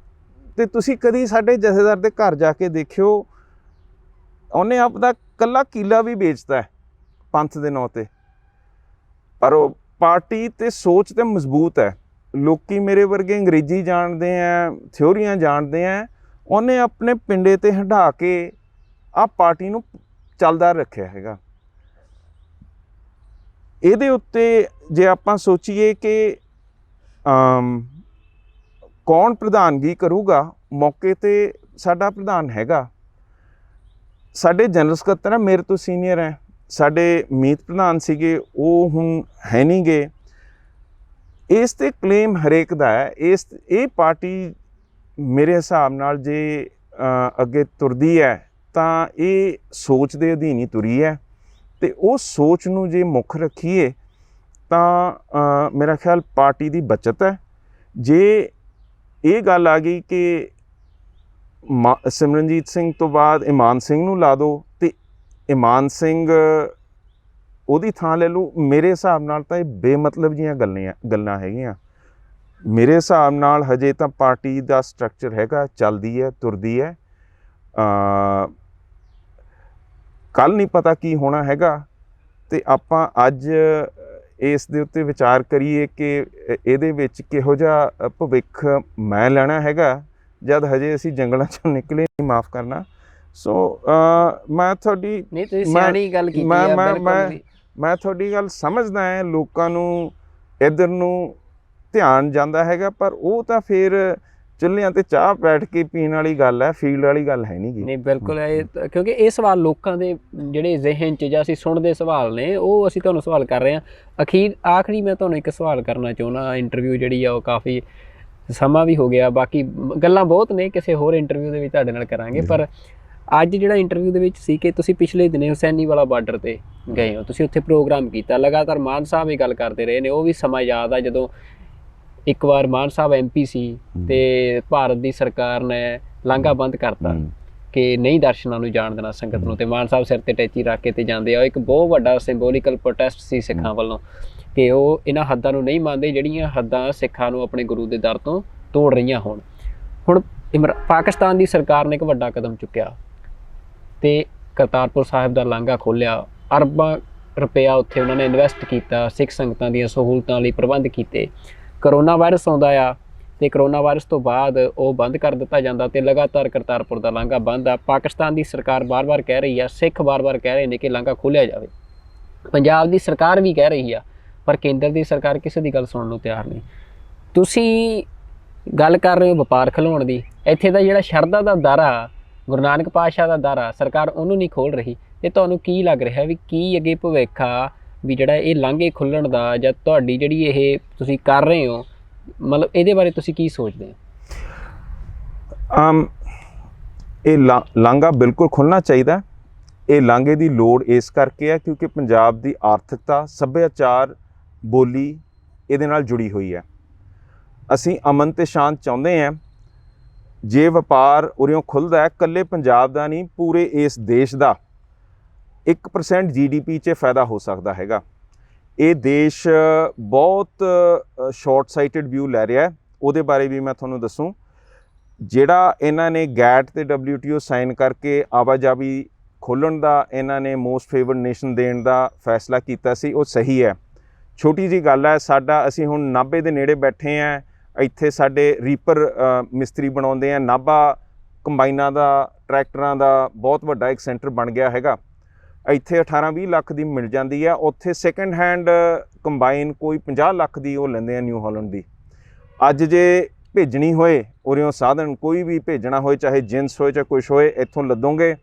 ਅਤੇ ਤੁਸੀਂ ਕਦੀ ਸਾਡੇ ਜਥੇਦਾਰ ਦੇ ਘਰ ਜਾ ਕੇ ਦੇਖਿਓ, ਉਹਨੇ ਆਪਦਾ ਇਕੱਲਾ ਕਿੱਲਾ ਵੀ ਵੇਚਤਾ ਹੈ ਪੰਥ ਦੇ ਨਾਂ 'ਤੇ, ਪਰ ਉਹ ਪਾਰਟੀ ਅਤੇ ਸੋਚ 'ਤੇ ਮਜ਼ਬੂਤ ਹੈ। ਲੋਕੀ ਮੇਰੇ ਵਰਗੇ ਅੰਗਰੇਜ਼ੀ ਜਾਣਦੇ ਹੈ, ਥਿਊਰੀਆਂ ਜਾਣਦੇ ਹੈ, ਉਹਨੇ ਆਪਣੇ ਪਿੰਡੇ 'ਤੇ ਹੰਢਾ ਕੇ ਆਹ ਪਾਰਟੀ ਨੂੰ ਚੱਲਦਾ ਰੱਖਿਆ ਹੈਗਾ। ਇਹਦੇ ਉੱਤੇ ਜੇ ਆਪਾਂ ਸੋਚੀਏ ਕਿ ਕੌਣ ਪ੍ਰਧਾਨਗੀ ਕਰੂਗਾ, ਮੌਕੇ 'ਤੇ ਸਾਡਾ ਪ੍ਰਧਾਨ ਹੈਗਾ, ਸਾਡੇ ਜਨਰਲ ਸਕੱਤਰ ਹੈ, ਮੇਰੇ ਤੋਂ ਸੀਨੀਅਰ ਹੈ, ਸਾਡੇ ਮੀਤ ਪ੍ਰਧਾਨ ਸੀਗੇ, ਉਹ ਹੁਣ ਹੈ ਨਹੀਂ ਗੇ। ਇਸ 'ਤੇ ਕਲੇਮ ਹਰੇਕ ਦਾ ਹੈ। ਇਹ ਪਾਰਟੀ ਮੇਰੇ ਹਿਸਾਬ ਨਾਲ ਜੇ ਅੱਗੇ ਤੁਰਦੀ ਹੈ ਤਾਂ ਇਹ ਸੋਚ ਦੇ ਅਧੀਨ ਹੀ ਤੁਰੀ ਹੈ, ਅਤੇ ਉਹ ਸੋਚ ਨੂੰ ਜੇ ਮੁੱਖ ਰੱਖੀਏ ਤਾਂ ਮੇਰਾ ਖਿਆਲ ਪਾਰਟੀ ਦੀ ਬੱਚਤ ਹੈ। ਜੇ ਇਹ ਗੱਲ ਆ ਗਈ ਕਿ ਸਿਮਰਨਜੀਤ ਸਿੰਘ ਤੋਂ ਬਾਅਦ ਇਮਾਨ ਸਿੰਘ ਨੂੰ ਲਾ ਦਿਓ ਅਤੇ ਇਮਾਨ ਸਿੰਘ ਉਹਦੀ ਥਾਂ ਲੈ ਲਓ, ਮੇਰੇ ਹਿਸਾਬ ਨਾਲ ਤਾਂ ਇਹ ਬੇਮਤਲਬ ਜਿਹੀਆਂ ਗੱਲਾਂ ਹੈਗੀਆਂ। ਮੇਰੇ ਹਿਸਾਬ ਨਾਲ ਹਜੇ ਤਾਂ ਪਾਰਟੀ ਦਾ ਸਟਰਕਚਰ ਹੈਗਾ, ਚੱਲਦੀ ਹੈ, ਤੁਰਦੀ ਹੈ। ਕੱਲ੍ਹ ਨਹੀਂ ਪਤਾ ਕੀ ਹੋਣਾ ਹੈਗਾ, ਅਤੇ ਆਪਾਂ ਅੱਜ ਇਸ ਦੇ ਉੱਤੇ ਵਿਚਾਰ ਕਰੀਏ ਕਿ ਇਹਦੇ ਵਿੱਚ ਕਿਹੋ ਜਿਹਾ ਭਵਿੱਖ ਮੈਂ ਲੈਣਾ ਹੈਗਾ, ਜਦ ਹਜੇ ਅਸੀਂ ਜੰਗਲਾਂ 'ਚੋਂ ਨਿਕਲੇ ਨਹੀਂ, ਮਾਫ਼ ਕਰਨਾ। ਸੋ ਮੈਂ ਤੁਹਾਡੀ ਨਹੀਂ, ਤੁਸੀਂ ਸਿਆਣੀ ਗੱਲ ਕੀਤੀ ਹੈ, ਮੈਂ ਤੁਹਾਡੀ ਗੱਲ ਸਮਝਦਾ ਹੈ। ਲੋਕਾਂ ਨੂੰ ਇੱਧਰ ਨੂੰ ਧਿਆਨ ਜਾਂਦਾ ਹੈਗਾ, ਪਰ ਉਹ ਤਾਂ ਫਿਰ ਚੁੱਲ੍ਹਿਆਂ 'ਤੇ ਚਾਹ ਬੈਠ ਕੇ ਪੀਣ ਵਾਲੀ ਗੱਲ ਹੈ, ਫੀਲਡ ਵਾਲੀ ਗੱਲ ਹੈ ਨਹੀਂ ਗੀ। ਨਹੀਂ, ਬਿਲਕੁਲ। ਕਿਉਂਕਿ ਇਹ ਸਵਾਲ ਲੋਕਾਂ ਦੇ ਜਿਹੜੇ ਜ਼ਿਹਨ 'ਚ ਜਾਂ ਅਸੀਂ ਸੁਣਦੇ ਸਵਾਲ ਨੇ, ਉਹ ਅਸੀਂ ਤੁਹਾਨੂੰ ਸਵਾਲ ਕਰ ਰਹੇ ਹਾਂ। ਆਖਰੀ ਮੈਂ ਤੁਹਾਨੂੰ ਇੱਕ ਸਵਾਲ ਕਰਨਾ ਚਾਹੁੰਦਾ। ਇੰਟਰਵਿਊ ਜਿਹੜੀ ਆ ਉਹ ਕਾਫੀ ਸਮਾਂ ਵੀ ਹੋ ਗਿਆ, ਬਾਕੀ ਗੱਲਾਂ ਬਹੁਤ ਨੇ, ਕਿਸੇ ਹੋਰ ਇੰਟਰਵਿਊ ਦੇ ਵਿੱਚ ਤੁਹਾਡੇ ਨਾਲ ਕਰਾਂਗੇ। ਪਰ ਅੱਜ ਜਿਹੜਾ ਇੰਟਰਵਿਊ ਦੇ ਵਿੱਚ ਸੀ ਕਿ ਤੁਸੀਂ ਪਿਛਲੇ ਦਿਨੇ ਹੁਸੈਨੀਵਾਲਾ ਬਾਰਡਰ 'ਤੇ ਗਏ ਹੋ, ਤੁਸੀਂ ਉੱਥੇ ਪ੍ਰੋਗਰਾਮ ਕੀਤਾ, ਲਗਾਤਾਰ ਮਾਨ ਸਾਹਿਬ ਇਹ ਗੱਲ ਕਰਦੇ ਰਹੇ ਨੇ। ਉਹ ਵੀ ਸਮਾਂ ਯਾਦ ਆ ਜਦੋਂ ਇੱਕ ਵਾਰ ਮਾਨ ਸਾਹਿਬ MP ਸੀ ਅਤੇ ਭਾਰਤ ਦੀ ਸਰਕਾਰ ਨੇ ਲਾਂਘਾ ਬੰਦ ਕਰਤਾ ਕਿ ਨਹੀਂ ਦਰਸ਼ਨਾਂ ਨੂੰ ਜਾਣ ਦੇਣਾ ਸੰਗਤ ਨੂੰ, ਅਤੇ ਮਾਨ ਸਾਹਿਬ ਸਿਰ 'ਤੇ ਟੈਚੀ ਰੱਖ ਕੇ 'ਤੇ ਜਾਂਦੇ ਆ। ਇੱਕ ਬਹੁਤ ਵੱਡਾ ਸਿੰਬੋਲੀਕਲ ਪ੍ਰੋਟੈਸਟ ਸੀ ਸਿੱਖਾਂ ਵੱਲੋਂ ਕਿ ਉਹ ਇਹਨਾਂ ਹੱਦਾਂ ਨੂੰ ਨਹੀਂ ਮੰਨਦੇ ਜਿਹੜੀਆਂ ਹੱਦਾਂ ਸਿੱਖਾਂ ਨੂੰ ਆਪਣੇ ਗੁਰੂ ਦੇ ਦਰ ਤੋਂ ਤੋੜ ਰਹੀਆਂ ਹੋਣ। ਹੁਣ ਪਾਕਿਸਤਾਨ ਦੀ ਸਰਕਾਰ ਨੇ ਇੱਕ ਵੱਡਾ ਕਦਮ ਚੁੱਕਿਆ ਅਤੇ ਕਰਤਾਰਪੁਰ ਸਾਹਿਬ ਦਾ ਲਾਂਘਾ ਖੋਲ੍ਹਿਆ। ਅਰਬਾਂ ਰੁਪਇਆ ਉੱਥੇ ਉਹਨਾਂ ਨੇ ਇਨਵੈਸਟ ਕੀਤਾ, ਸਿੱਖ ਸੰਗਤਾਂ ਦੀਆਂ ਸਹੂਲਤਾਂ ਲਈ ਪ੍ਰਬੰਧ ਕੀਤੇ। ਕਰੋਨਾ ਵਾਇਰਸ ਆਉਂਦਾ ਆ ਅਤੇ ਕਰੋਨਾ ਵਾਇਰਸ ਤੋਂ ਬਾਅਦ ਉਹ ਬੰਦ ਕਰ ਦਿੱਤਾ ਜਾਂਦਾ ਅਤੇ ਲਗਾਤਾਰ ਕਰਤਾਰਪੁਰ ਦਾ ਲਾਂਘਾ ਬੰਦ ਆ। ਪਾਕਿਸਤਾਨ ਦੀ ਸਰਕਾਰ ਵਾਰ-ਵਾਰ ਕਹਿ ਰਹੀ ਆ, ਸਿੱਖ ਵਾਰ-ਵਾਰ ਕਹਿ ਰਹੇ ਨੇ ਕਿ ਲਾਂਘਾ ਖੋਲ੍ਹਿਆ ਜਾਵੇ। ਪੰਜਾਬ ਦੀ ਸਰਕਾਰ ਵੀ ਕਹਿ ਰਹੀ ਆ, ਪਰ ਕੇਂਦਰ ਦੀ ਸਰਕਾਰ ਕਿਸੇ ਦੀ ਗੱਲ ਸੁਣਨ ਨੂੰ ਤਿਆਰ ਨਹੀਂ। ਤੁਸੀਂ ਗੱਲ ਕਰ ਰਹੇ ਹੋ ਵਪਾਰ ਖਿਲਾਉਣ ਦੀ, ਇੱਥੇ ਦਾ ਜਿਹੜਾ ਸ਼ਰਧਾ ਦਾ ਦਰ ਆ, ਗੁਰੂ ਨਾਨਕ ਪਾਤਸ਼ਾਹ ਦਾ ਦਰ ਆ, ਸਰਕਾਰ ਉਹਨੂੰ ਨਹੀਂ ਖੋਲ੍ਹ ਰਹੀ। ਅਤੇ ਤੁਹਾਨੂੰ ਕੀ ਲੱਗ ਰਿਹਾ ਵੀ ਕੀ ਅੱਗੇ ਭਵਿੱਖ ਆ ਵੀ ਜਿਹੜਾ ਇਹ ਲਾਂਘੇ ਖੁੱਲ੍ਹਣ ਦਾ, ਜਾਂ ਤੁਹਾਡੀ ਜਿਹੜੀ ਇਹ ਤੁਸੀਂ ਕਰ ਰਹੇ ਹੋ, ਮਤਲਬ ਇਹਦੇ ਬਾਰੇ ਤੁਸੀਂ ਕੀ ਸੋਚਦੇ ਹੋ? ਇਹ ਲਾਂਘਾ ਬਿਲਕੁਲ ਖੁੱਲ੍ਹਣਾ ਚਾਹੀਦਾ। ਇਹ ਲਾਂਘੇ ਦੀ ਲੋੜ ਇਸ ਕਰਕੇ ਹੈ ਕਿਉਂਕਿ ਪੰਜਾਬ ਦੀ ਆਰਥਿਕਤਾ, ਸੱਭਿਆਚਾਰ, ਬੋਲੀ ਇਹਦੇ ਨਾਲ ਜੁੜੀ ਹੋਈ ਹੈ। ਅਸੀਂ ਅਮਨ ਅਤੇ ਸ਼ਾਂਤ ਚਾਹੁੰਦੇ ਹਾਂ। ਜੇ ਵਪਾਰ ਉਰਿਓਂ ਖੁੱਲ੍ਹਦਾ ਹੈ, ਇਕੱਲੇ ਪੰਜਾਬ ਦਾ ਨਹੀਂ, ਪੂਰੇ ਇਸ ਦੇਸ਼ ਦਾ 1% GDP 'ਚ ਫਾਇਦਾ ਹੋ ਸਕਦਾ ਹੈਗਾ। ਇਹ ਦੇਸ਼ ਬਹੁਤ ਸ਼ਾਰਟ ਸਾਈਟਡ ਵਿਊ ਲੈ ਰਿਹਾ, ਉਹਦੇ ਬਾਰੇ ਵੀ ਮੈਂ ਤੁਹਾਨੂੰ ਦੱਸੂੰ। ਜਿਹੜਾ ਇਹਨਾਂ ਨੇ GATT ਅਤੇ WTO ਸਾਈਨ ਕਰਕੇ ਆਵਾਜਾਈ ਖੋਲ੍ਹਣ ਦਾ ਇਹਨਾਂ ਨੇ ਮੋਸਟ ਫੇਵਰਡ ਨੇਸ਼ਨ ਦੇਣ ਦਾ ਫੈਸਲਾ ਕੀਤਾ ਸੀ, ਉਹ ਸਹੀ ਹੈ। ਛੋਟੀ ਜਿਹੀ ਗੱਲ ਹੈ। ਅਸੀਂ ਹੁਣ ਨਾਭੇ ਦੇ ਨੇੜੇ ਬੈਠੇ ਹਾਂ, ਇੱਥੇ ਸਾਡੇ ਰੀਪਰ ਮਿਸਤਰੀ ਬਣਾਉਂਦੇ ਆ। ਨਾਭਾ ਕੰਬਾਈਨਾਂ ਦਾ, ਟਰੈਕਟਰਾਂ ਦਾ ਬਹੁਤ ਵੱਡਾ ਇੱਕ ਸੈਂਟਰ ਬਣ ਗਿਆ ਹੈਗਾ। ਇੱਥੇ 18-20 ਲੱਖ ਦੀ ਮਿਲ ਜਾਂਦੀ ਹੈ, ਉੱਥੇ ਸੈਕਿੰਡ ਹੈਂਡ ਕੰਬਾਈਨ ਕੋਈ 50 ਲੱਖ ਦੀ ਉਹ ਲੈਂਦੇ ਆ, ਨਿਊ ਹਾਲੈਂਡ ਦੀ। ਅੱਜ ਜੇ ਭੇਜਣੀ ਹੋਏ ਉਰਿਓਂ ਸਾਧਨ ਕੋਈ ਵੀ ਭੇਜਣਾ ਹੋਏ, ਚਾਹੇ ਜਿੰਸ ਹੋਏ ਚਾਹੇ ਕੁਛ ਹੋਏ, ਇੱਥੋਂ ਲੱਦੋਗੇ।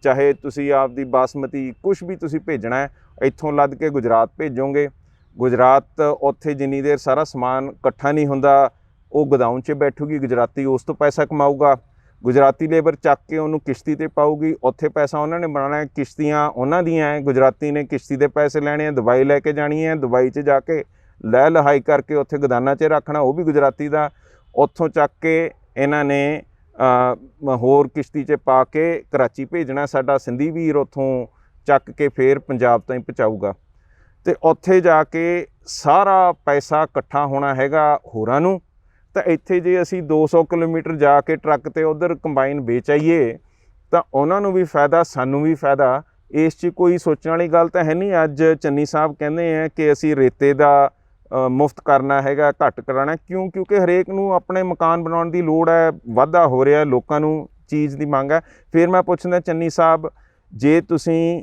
ਚਾਹੇ ਤੁਸੀਂ ਆਪਦੀ ਬਾਸਮਤੀ ਕੁਛ ਵੀ ਤੁਸੀਂ ਭੇਜਣਾ ਹੈ, ਇੱਥੋਂ ਲੱਦ ਕੇ ਗੁਜਰਾਤ ਭੇਜੋਗੇ। ਗੁਜਰਾਤ ਉੱਥੇ ਜਿੰਨੀ ਦੇਰ ਸਾਰਾ ਸਮਾਨ ਇਕੱਠਾ ਨਹੀਂ ਹੁੰਦਾ, ਉਹ ਗੋਦਾਮ 'ਚ ਬੈਠੂਗੀ, ਗੁਜਰਾਤੀ ਉਸ ਤੋਂ ਪੈਸਾ ਕਮਾਊਗਾ। ਗੁਜਰਾਤੀ ਲੇਬਰ ਚੱਕ ਕੇ ਉਹਨੂੰ ਕਿਸ਼ਤੀ 'ਤੇ ਪਾਊਗੀ, ਉੱਥੇ ਪੈਸਾ ਉਹਨਾਂ ਨੇ ਬਣਾਉਣਾ ਹੈ। ਕਿਸ਼ਤੀਆਂ ਉਹਨਾਂ ਦੀਆਂ ਹੈ, ਗੁਜਰਾਤੀ ਨੇ ਕਿਸ਼ਤੀ ਦੇ ਪੈਸੇ ਲੈਣੇ ਆ। ਦੁਬਈ ਲੈ ਕੇ ਜਾਣੀ ਹੈ, ਦੁਬਈ 'ਚ ਜਾ ਕੇ ਲੈ ਲਹਾਈ ਕਰਕੇ ਉੱਥੇ ਗੋਦਾਨਾਂ 'ਚ ਰੱਖਣਾ, ਉਹ ਵੀ ਗੁਜਰਾਤੀ ਦਾ। ਉੱਥੋਂ ਚੱਕ ਕੇ ਇਹਨਾਂ ਨੇ ਹੋਰ ਕਿਸ਼ਤੀ 'ਚ ਪਾ ਕੇ ਕਰਾਚੀ ਭੇਜਣਾ। ਸਾਡਾ ਸਿੰਧੀ ਵੀਰ ਉੱਥੋਂ ਚੱਕ ਕੇ ਫੇਰ ਪੰਜਾਬ ਤਾਈਂ ਪਹੁੰਚਾਊਗਾ, ਅਤੇ ਉੱਥੇ ਜਾ ਕੇ ਸਾਰਾ ਪੈਸਾ ਇਕੱਠਾ ਹੋਣਾ ਹੈਗਾ ਹੋਰਾਂ ਨੂੰ। ਤਾਂ ਇੱਥੇ ਜੇ ਅਸੀਂ 200 ਕਿਲੋਮੀਟਰ ਜਾ ਕੇ ਟਰੱਕ 'ਤੇ ਉੱਧਰ ਕੰਬਾਈਨ ਵੇਚ ਆਈਏ ਤਾਂ ਉਹਨਾਂ ਨੂੰ ਵੀ ਫਾਇਦਾ, ਸਾਨੂੰ ਵੀ ਫਾਇਦਾ। ਇਸ 'ਚ ਕੋਈ ਸੋਚਣ ਵਾਲੀ ਗੱਲ ਤਾਂ ਹੈ ਨਹੀਂ। ਅੱਜ ਚੰਨੀ ਸਾਹਿਬ ਕਹਿੰਦੇ ਆ ਕਿ ਅਸੀਂ ਰੇਤੇ ਦਾ ਮੁਫਤ ਕਰਨਾ ਹੈਗਾ, ਘੱਟ ਕਰਾਉਣਾ। ਕਿਉਂਕਿ ਹਰੇਕ ਨੂੰ ਆਪਣੇ ਮਕਾਨ ਬਣਾਉਣ ਦੀ ਲੋੜ ਹੈ, ਵਾਧਾ ਹੋ ਰਿਹਾ, ਲੋਕਾਂ ਨੂੰ ਚੀਜ਼ ਦੀ ਮੰਗ ਹੈ। ਫਿਰ ਮੈਂ ਪੁੱਛਦਾ ਚੰਨੀ ਸਾਹਿਬ, ਜੇ ਤੁਸੀਂ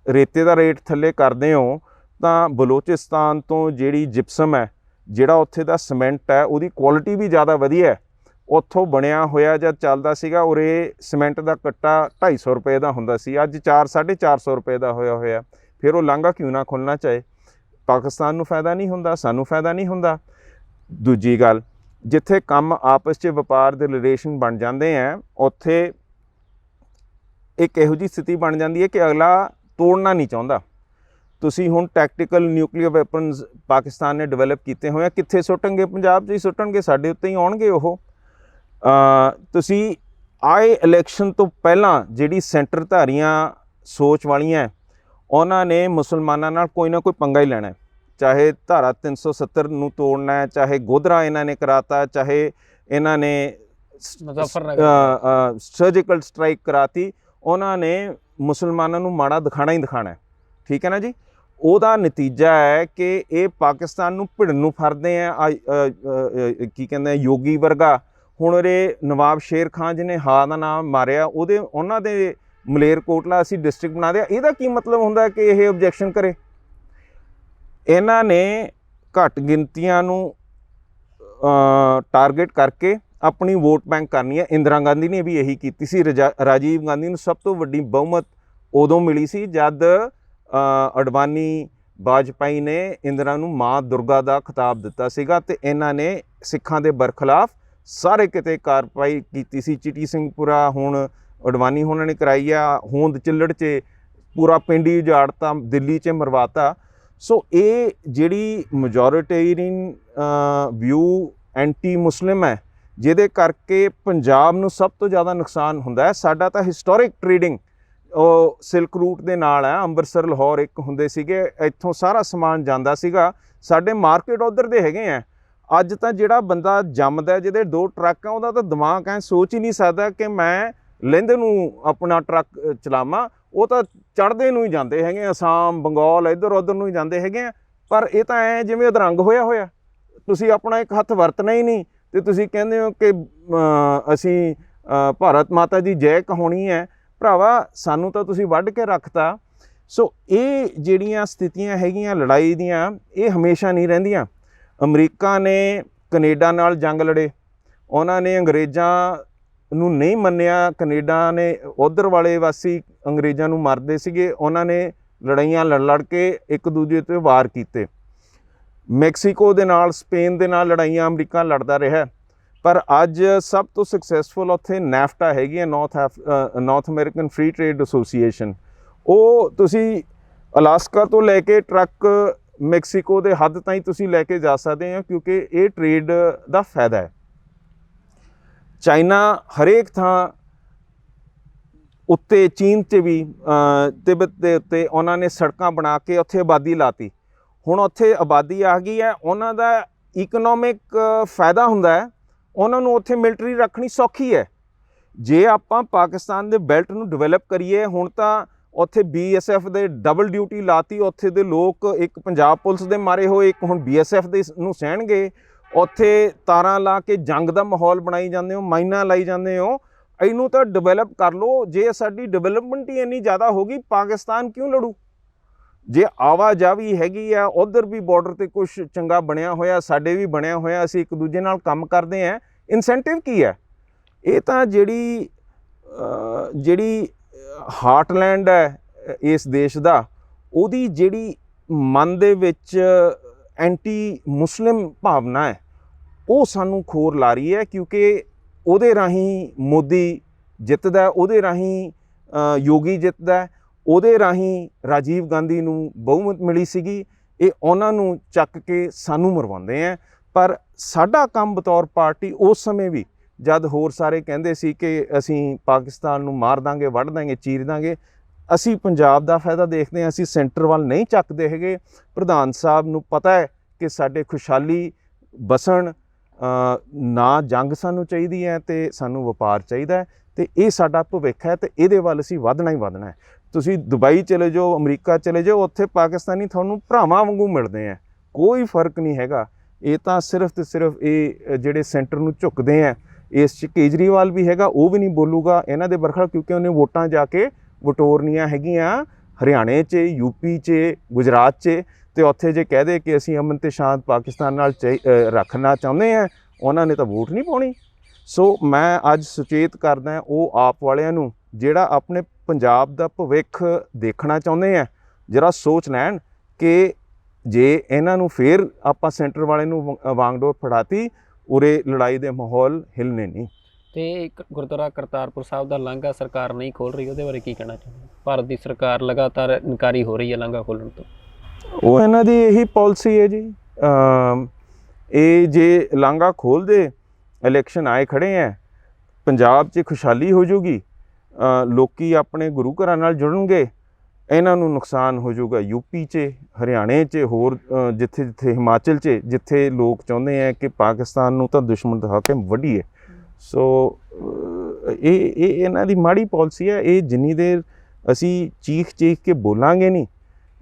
ਰੇਤੇ ਦਾ ਰੇਟ ਥੱਲੇ ਕਰਦੇ ਹੋ ਤਾਂ ਬਲੋਚਿਸਤਾਨ ਤੋਂ ਜਿਹੜੀ ਜਿਪਸਮ ਹੈ, ਜਿਹੜਾ ਉੱਥੇ ਦਾ ਸੀਮੈਂਟ ਹੈ, ਉਹਦੀ ਕੁਆਲਿਟੀ ਵੀ ਜ਼ਿਆਦਾ ਵਧੀਆ ਹੈ। ਉੱਥੋਂ ਬਣਿਆ ਹੋਇਆ ਜਦ ਚੱਲਦਾ ਸੀਗਾ, ਉਰੇ ਸੀਮੈਂਟ ਦਾ ਕੱਟਾ 250 ਰੁਪਏ ਦਾ ਹੁੰਦਾ ਸੀ, ਅੱਜ 400-450 ਰੁਪਏ ਦਾ ਹੋਇਆ। ਫਿਰ ਉਹ ਲਾਂਘਾ ਕਿਉਂ ਨਾ ਖੁੱਲ੍ਹਣਾ ਚਾਹੇ। ਪਾਕਿਸਤਾਨ ਨੂੰ ਫਾਇਦਾ ਨਹੀਂ ਹੁੰਦਾ, ਸਾਨੂੰ ਫਾਇਦਾ ਨਹੀਂ ਹੁੰਦਾ। ਦੂਜੀ ਗੱਲ, ਜਿੱਥੇ ਕੰਮ ਆਪਸ 'ਚ ਵਪਾਰ ਦੇ ਰਿਲੇਸ਼ਨ ਬਣ ਜਾਂਦੇ ਹੈ, ਉੱਥੇ ਇੱਕ ਇਹੋ ਜਿਹੀ ਸਥਿਤੀ ਬਣ ਜਾਂਦੀ ਹੈ ਕਿ ਅਗਲਾ ਤੋੜਨਾ ਨਹੀਂ ਚਾਹੁੰਦਾ। ਤੁਸੀਂ ਹੁਣ ਟੈਕਟੀਕਲ ਨਿਊਕਲੀਅਰ ਵੈਪਨਸ ਪਾਕਿਸਤਾਨ ਨੇ ਡਿਵੈਲਪ ਕੀਤੇ ਹੋਏ ਆ, ਕਿੱਥੇ ਸੁੱਟਣਗੇ? ਪੰਜਾਬ 'ਚ ਹੀ ਸੁੱਟਣਗੇ, ਸਾਡੇ ਉੱਤੇ ਹੀ ਆਉਣਗੇ ਉਹ। ਤੁਸੀਂ ਆਏ ਇਲੈਕਸ਼ਨ ਤੋਂ ਪਹਿਲਾਂ ਜਿਹੜੀ ਸੈਂਟਰਧਾਰੀਆਂ ਸੋਚ ਵਾਲੀਆਂ, ਉਹਨਾਂ ਨੇ ਮੁਸਲਮਾਨਾਂ ਨਾਲ ਕੋਈ ਨਾ ਕੋਈ ਪੰਗਾ ਹੀ ਲੈਣਾ, ਚਾਹੇ ਧਾਰਾ 370 ਨੂੰ ਤੋੜਨਾ ਹੈ, ਚਾਹੇ ਗੋਧਰਾ ਇਹਨਾਂ ਨੇ ਕਰਾਤਾ, ਚਾਹੇ ਇਹਨਾਂ ਨੇ ਸਰਜੀਕਲ ਸਟ੍ਰਾਈਕ ਕਰਾਤੀ। ਉਹਨਾਂ ਨੇ ਮੁਸਲਮਾਨਾਂ ਨੂੰ ਮਾੜਾ ਦਿਖਾਣਾ ਹੀ ਦਿਖਾਣਾ, ਠੀਕ ਹੈ ਨਾ ਜੀ। ਉਹਦਾ ਨਤੀਜਾ ਹੈ ਕਿ ਇਹ ਪਾਕਿਸਤਾਨ ਨੂੰ ਭਿੜਨ ਨੂੰ ਫਰਦੇ ਆ। ਕੀ ਕਹਿੰਦੇ ਆ, ਯੋਗੀ ਵਰਗਾ। ਹੁਣ ਉਰੇ ਨਵਾਬ ਸ਼ੇਰ ਖਾਨ ਜਿਹਨੇ ਹਾਂ ਦਾ ਨਾਮ ਮਾਰਿਆ, ਉਹਨਾਂ ਦੇ ਮਲੇਰਕੋਟਲਾ ਅਸੀਂ ਡਿਸਟ੍ਰਿਕਟ ਬਣਾ ਦਿਆ। ਇਹਦਾ ਕੀ ਮਤਲਬ ਹੁੰਦਾ ਕਿ ਇਹ ਓਬਜੈਕਸ਼ਨ ਕਰੇ? ਇਹਨਾਂ ਨੇ ਘੱਟ ਗਿਣਤੀਆਂ ਨੂੰ ਟਾਰਗੇਟ ਕਰਕੇ ਆਪਣੀ ਵੋਟ ਬੈਂਕ ਕਰਨੀ ਹੈ। ਇੰਦਰਾ ਗਾਂਧੀ ਨੇ ਵੀ ਇਹੀ ਕੀਤੀ ਸੀ। ਰਾਜੀਵ ਗਾਂਧੀ ਨੂੰ ਸਭ ਤੋਂ ਵੱਡੀ ਬਹੁਮਤ ਉਦੋਂ ਮਿਲੀ ਸੀ ਜਦ ਅਡਵਾਨੀ ਵਾਜਪਾਈ ਨੇ ਇੰਦਰਾ ਨੂੰ ਮਾਂ ਦੁਰਗਾ ਦਾ ਖਿਤਾਬ ਦਿੱਤਾ ਸੀਗਾ, ਅਤੇ ਇਹਨਾਂ ਨੇ ਸਿੱਖਾਂ ਦੇ ਬਰਖਲਾਫ ਸਾਰੇ ਕਿਤੇ ਕਾਰਵਾਈ ਕੀਤੀ ਸੀ। ਚਿਟੀ ਸਿੰਘਪੁਰਾ ਹੁਣ ਅਡਵਾਨੀ ਹੋਣਾ ਨੇ ਕਰਾਈ ਆ, ਹੋਂਦ ਚਿੱਲੜ 'ਚ ਪੂਰਾ ਪਿੰਡ ਹੀ ਉਜਾੜਤਾ, ਦਿੱਲੀ 'ਚ ਮਰਵਾਤਾ। ਸੋ ਇਹ ਜਿਹੜੀ ਮੈਜੋਰਿਟੇਰੀਅਨ ਵਿਊ ਐਂਟੀ ਮੁਸਲਿਮ ਹੈ, ਜਿਹਦੇ ਕਰਕੇ ਪੰਜਾਬ ਨੂੰ ਸਭ ਤੋਂ ਜ਼ਿਆਦਾ ਨੁਕਸਾਨ ਹੁੰਦਾ ਹੈ। ਸਾਡਾ ਤਾਂ ਹਿਸਟੋਰਿਕ ਟਰੇਡਿੰਗ ਉਹ ਸਿਲਕ ਰੂਟ ਦੇ ਨਾਲ ਹੈ। ਅੰਮ੍ਰਿਤਸਰ ਲਾਹੌਰ ਇੱਕ ਹੁੰਦੇ ਸੀਗੇ, ਇੱਥੋਂ ਸਾਰਾ ਸਮਾਨ ਜਾਂਦਾ ਸੀਗਾ। ਸਾਡੇ ਮਾਰਕੀਟ ਉੱਧਰ ਦੇ ਹੈਗੇ ਆ। ਅੱਜ ਤਾਂ ਜਿਹੜਾ ਬੰਦਾ ਜੰਮਦਾ, ਜਿਹਦੇ 2 ਟਰੱਕ ਆ, ਉਹਦਾ ਤਾਂ ਦਿਮਾਗ ਐ ਸੋਚ ਹੀ ਨਹੀਂ ਸਕਦਾ ਕਿ ਮੈਂ ਲਹਿੰਦੇ ਨੂੰ ਆਪਣਾ ਟਰੱਕ ਚਲਾਵਾਂ। ਉਹ ਤਾਂ ਚੜ੍ਹਦੇ ਨੂੰ ਹੀ ਜਾਂਦੇ ਹੈਗੇ, ਅਸਾਮ ਬੰਗਾਲ ਇੱਧਰ ਉੱਧਰ ਨੂੰ ਹੀ ਜਾਂਦੇ ਹੈਗੇ ਆ। ਪਰ ਇਹ ਤਾਂ ਐਂ ਜਿਵੇਂ ਅਧਰੰਗ ਹੋਇਆ। ਤੁਸੀਂ ਆਪਣਾ ਇੱਕ ਹੱਥ ਵਰਤਣਾ ਹੀ ਨਹੀਂ, ਅਤੇ ਤੁਸੀਂ ਕਹਿੰਦੇ ਹੋ ਕਿ ਅਸੀਂ ਭਾਰਤ ਮਾਤਾ ਦੀ ਜੈ ਕਹਾਉਣੀ ਹੈ। ਭਰਾਵਾ, ਸਾਨੂੰ ਤਾਂ ਤੁਸੀਂ ਵੱਢ ਕੇ ਰੱਖਤਾ। ਸੋ ਇਹ ਜਿਹੜੀਆਂ ਸਥਿਤੀਆਂ ਹੈਗੀਆਂ ਲੜਾਈ ਦੀਆਂ, ਇਹ ਹਮੇਸ਼ਾ ਨਹੀਂ ਰਹਿੰਦੀਆਂ। ਅਮਰੀਕਾ ਨੇ ਕੈਨੇਡਾ ਨਾਲ ਜੰਗ ਲੜੇ, ਉਹਨਾਂ ਨੇ ਅੰਗਰੇਜ਼ਾਂ ਨੂੰ ਨਹੀਂ ਮੰਨਿਆ। ਕੈਨੇਡਾ ਨੇ ਉੱਧਰ ਵਾਲੇ ਵਾਸੀ ਅੰਗਰੇਜ਼ਾਂ ਨੂੰ ਮਾਰਦੇ ਸੀਗੇ, ਉਹਨਾਂ ਨੇ ਲੜਾਈਆਂ ਲੜ ਕੇ ਇੱਕ ਦੂਜੇ 'ਤੇ ਵਾਰ ਕੀਤੇ। ਮੈਕਸੀਕੋ ਦੇ ਨਾਲ, ਸਪੇਨ ਦੇ ਨਾਲ ਲੜਾਈਆਂ ਅਮਰੀਕਾ ਲੜਦਾ ਰਿਹਾ। ਪਰ ਅੱਜ ਸਭ ਤੋਂ ਸਕਸੈਸਫੁਲ ਉੱਥੇ ਨੈਫਟਾ ਹੈਗੀ ਹੈ, north American free trade association. ਉਹ ਤੁਸੀਂ ਅਲਾਸਕਾ ਤੋਂ ਲੈ ਕੇ ਟਰੱਕ ਮੈਕਸੀਕੋ ਦੇ ਹੱਦ ਤਾਈਂ ਤੁਸੀਂ ਲੈ ਕੇ ਜਾ ਸਕਦੇ ਹੋ, ਕਿਉਂਕਿ ਇਹ ਟ੍ਰੇਡ ਦਾ ਫਾਇਦਾ ਹੈ। ਚਾਈਨਾ ਹਰੇਕ ਥਾਂ ਉੱਤੇ, ਚੀਨ 'ਤੇ ਵੀ, ਤਿੱਬਤ ਦੇ ਉੱਤੇ ਉਹਨਾਂ ਨੇ ਸੜਕਾਂ ਬਣਾ ਕੇ ਉੱਥੇ ਆਬਾਦੀ ਲਾਤੀ। ਹੁਣ ਉੱਥੇ ਆਬਾਦੀ ਆ ਗਈ ਹੈ, ਉਹਨਾਂ ਦਾ ਇਕਨੋਮਿਕ ਫਾਇਦਾ ਹੁੰਦਾ ਹੈ। ਉਹਨਾਂ ਨੂੰ ਉੱਥੇ ਮਿਲਟਰੀ ਰੱਖਣੀ ਸੌਖੀ ਹੈ। ਜੇ ਆਪਾਂ ਪਾਕਿਸਤਾਨ ਦੇ ਬੈਲਟ ਨੂੰ ਡਿਵੈਲਪ ਕਰੀਏ, ਹੁਣ ਤਾਂ ਉੱਥੇ BSF ਦੇ ਡਬਲ ਡਿਊਟੀ ਲਾਤੀ। ਉੱਥੇ ਦੇ ਲੋਕ ਇੱਕ ਪੰਜਾਬ ਪੁਲਿਸ ਦੇ ਮਾਰੇ ਹੋਏ, ਇੱਕ ਹੁਣ BSF ਦੇ ਨੂੰ ਸਹਿਣਗੇ। ਉੱਥੇ ਤਾਰਾਂ ਲਾ ਕੇ ਜੰਗ ਦਾ ਮਾਹੌਲ ਬਣਾਈ ਜਾਂਦੇ ਹੋ, ਮਾਈਨਾਂ ਲਾਈ ਜਾਂਦੇ ਹੋ। ਇਹਨੂੰ ਤਾਂ ਡਿਵੈਲਪ ਕਰ ਲਓ। ਜੇ ਸਾਡੀ ਡਿਵੈਲਪਮੈਂਟ ਹੀ ਇੰਨੀ ਜ਼ਿਆਦਾ ਹੋ ਗਈ, ਪਾਕਿਸਤਾਨ ਕਿਉਂ ਲੜੂ? ਜੇ ਆਵਾਜਾਵੀ ਹੈਗੀ ਆ, ਉਧਰ ਵੀ ਬਾਰਡਰ ਤੇ ਕੁਝ ਚੰਗਾ ਬਣਿਆ ਹੋਇਆ, ਸਾਡੇ ਵੀ ਬਣਿਆ ਹੋਇਆ, ਅਸੀਂ ਇੱਕ ਦੂਜੇ ਨਾਲ ਕੰਮ ਕਰਦੇ ਆ। ਇਨਸੈਂਟਿਵ ਕੀ ਹੈ? ਇਹ ਤਾਂ ਜਿਹੜੀ ਹਾਰਟਲੈਂਡ ਹੈ ਇਸ ਦੇਸ਼ ਦਾ, ਉਹਦੀ ਜਿਹੜੀ ਮਨ ਦੇ ਵਿੱਚ ਐਂਟੀ ਮੁਸਲਿਮ ਭਾਵਨਾ ਹੈ, ਉਹ ਸਾਨੂੰ ਖੋਰ ਲਾ ਰਹੀ ਹੈ। ਕਿਉਂਕਿ ਉਹਦੇ ਰਾਹੀਂ ਮੋਦੀ ਜਿੱਤਦਾ, ਉਹਦੇ ਰਾਹੀਂ ਯੋਗੀ ਜਿੱਤਦਾ, ਉਹਦੇ ਰਾਹੀਂ ਰਾਜੀਵ ਗਾਂਧੀ ਨੂੰ ਬਹੁਮਤ ਮਿਲੀ ਸੀਗੀ। ਇਹ ਉਹਨਾਂ ਨੂੰ ਚੱਕ ਕੇ ਸਾਨੂੰ ਮਰਵਾਉਂਦੇ ਆ। ਪਰ ਸਾਡਾ ਕੰਮ ਬਤੌਰ ਪਾਰਟੀ, ਉਸ ਸਮੇਂ ਵੀ ਜਦ ਹੋਰ ਸਾਰੇ ਕਹਿੰਦੇ ਸੀ ਕਿ ਅਸੀਂ ਪਾਕਿਸਤਾਨ ਨੂੰ ਮਾਰ ਦਾਂਗੇ, ਵੱਢ ਦਾਂਗੇ, ਚੀਰ ਦਾਂਗੇ, ਅਸੀਂ ਪੰਜਾਬ ਦਾ ਫਾਇਦਾ ਦੇਖਦੇ ਹਾਂ। ਅਸੀਂ ਸੈਂਟਰ ਵੱਲ ਨਹੀਂ ਚੱਕਦੇ ਹੈਗੇ। ਪ੍ਰਧਾਨ ਸਾਹਿਬ ਨੂੰ ਪਤਾ ਹੈ ਕਿ ਸਾਡੇ ਖੁਸ਼ਹਾਲੀ ਬਸਣ, ਨਾ ਜੰਗ ਸਾਨੂੰ ਚਾਹੀਦੀ ਹੈ ਤੇ ਸਾਨੂੰ ਵਪਾਰ ਚਾਹੀਦਾ ਹੈ, ਤੇ ਇਹ ਸਾਡਾ ਭਵਿੱਖ ਹੈ ਤੇ ਇਹਦੇ ਵੱਲ ਅਸੀਂ ਵਧਣਾ ਹੀ ਵਧਣਾ ਹੈ। ਤੁਸੀਂ ਦੁਬਈ ਚਲੇ ਜਾਓ, ਅਮਰੀਕਾ ਚਲੇ ਜਾਓ, ਉੱਥੇ ਪਾਕਿਸਤਾਨੀ ਤੁਹਾਨੂੰ ਭਰਾਵਾਂ ਵਾਂਗੂ ਮਿਲਦੇ ਆ, ਕੋਈ ਫਰਕ ਨਹੀਂ ਹੈਗਾ। ਇਹ ਤਾਂ ਸਿਰਫ ਤੇ ਸਿਰਫ ਇਹ ਜਿਹੜੇ ਸੈਂਟਰ ਨੂੰ ਝੁਕਦੇ ਆ, ਇਸ 'ਚ ਕੇਜਰੀਵਾਲ ਵੀ ਹੈਗਾ, ਉਹ ਵੀ ਨਹੀਂ ਬੋਲੂਗਾ ਇਹਨਾਂ ਦੇ ਬਰਖਲਾਫ, ਕਿਉਂਕਿ ਉਹਨੇ ਵੋਟਾਂ ਜਾ ਕੇ ਵਟੋਰਨੀਆਂ ਹੈਗੀਆਂ ਹਰਿਆਣੇ 'ਚ, ਯੂਪੀ 'ਚ, ਗੁਜਰਾਤ 'ਚ, ਤੇ ਉੱਥੇ ਜੇ ਕਹਿ ਦੇ ਕਿ ਅਸੀਂ ਅਮਨ ਤੇ ਸ਼ਾਂਤ ਪਾਕਿਸਤਾਨ ਨਾਲ ਰੱਖਣਾ ਚਾਹੁੰਦੇ ਹਾਂ, ਉਹਨਾਂ ਨੇ ਤਾਂ ਵੋਟ ਨਹੀਂ ਪਾਉਣੀ। ਸੋ ਮੈਂ ਅੱਜ ਸੁਚੇਤ ਕਰਦਾ ਉਹ ਆਪ ਵਾਲਿਆਂ ਨੂੰ, ਜਿਹੜਾ ਆਪਣੇ ਪੰਜਾਬ ਦਾ ਭਵਿੱਖ ਦੇਖਣਾ ਚਾਹੁੰਦੇ ਆ, ਜਰਾ ਸੋਚ ਲੈਣ ਕਿ ਜੇ ਇਹਨਾਂ ਨੂੰ ਫੇਰ ਆਪਾਂ ਸੈਂਟਰ ਵਾਲੇ ਨੂੰ ਵਾਂਗਡੋਰ ਫੜਾਤੀ, ਉਰੇ ਲੜਾਈ ਦੇ ਮਾਹੌਲ ਹਿਲਨੇ ਨਹੀਂ। ਤੇ ਇੱਕ ਗੁਰਦੁਆਰਾ ਕਰਤਾਰਪੁਰ ਸਾਹਿਬ ਦਾ ਲਾਂਘਾ ਸਰਕਾਰ ਨਹੀਂ ਖੋਲ੍ਹ ਰਹੀ, ਉਹਦੇ ਬਾਰੇ ਕੀ ਕਹਿਣਾ ਚਾਹੁੰਦੇ? ਭਾਰਤ ਦੀ ਸਰਕਾਰ ਲਗਾਤਾਰ ਇਨਕਾਰੀ ਹੋ ਰਹੀ ਹੈ ਲਾਂਘਾ ਖੋਲ੍ਹਣ ਤੋਂ। ਉਹ ਇਹਨਾਂ ਦੀ ਇਹੀ ਪਾਲਿਸੀ ਹੈ ਜੀ। ਇਹ ਜੇ ਲਾਂਘਾ ਖੋਲ੍ਹਦੇ, ਇਲੈਕਸ਼ਨ ਆਏ ਖੜੇ ਹੈ, ਪੰਜਾਬ 'ਚ ਖੁਸ਼ਹਾਲੀ ਹੋ ਜੂਗੀ, ਲੋਕੀ ਆਪਣੇ ਗੁਰੂ ਘਰਾਂ ਨਾਲ ਜੁੜਨਗੇ, ਇਹਨਾਂ ਨੂੰ ਨੁਕਸਾਨ ਹੋ ਜਾਊਗਾ ਯੂਪੀ 'ਚ, ਹਰਿਆਣੇ 'ਚ, ਹੋਰ ਜਿੱਥੇ ਜਿੱਥੇ ਹਿਮਾਚਲ 'ਚ, ਜਿੱਥੇ ਲੋਕ ਚਾਹੁੰਦੇ ਹੈ ਕਿ ਪਾਕਿਸਤਾਨ ਨੂੰ ਤਾਂ ਦੁਸ਼ਮਣ ਦਿਖਾ ਕੇ ਵੱਢੀਏ। ਸੋ ਇਹ ਇਹਨਾਂ ਦੀ ਮਾੜੀ ਪਾਲਿਸੀ ਹੈ। ਇਹ ਜਿੰਨੀ ਦੇਰ ਅਸੀਂ ਚੀਖ ਕੇ ਬੋਲਾਂਗੇ ਨਹੀਂ,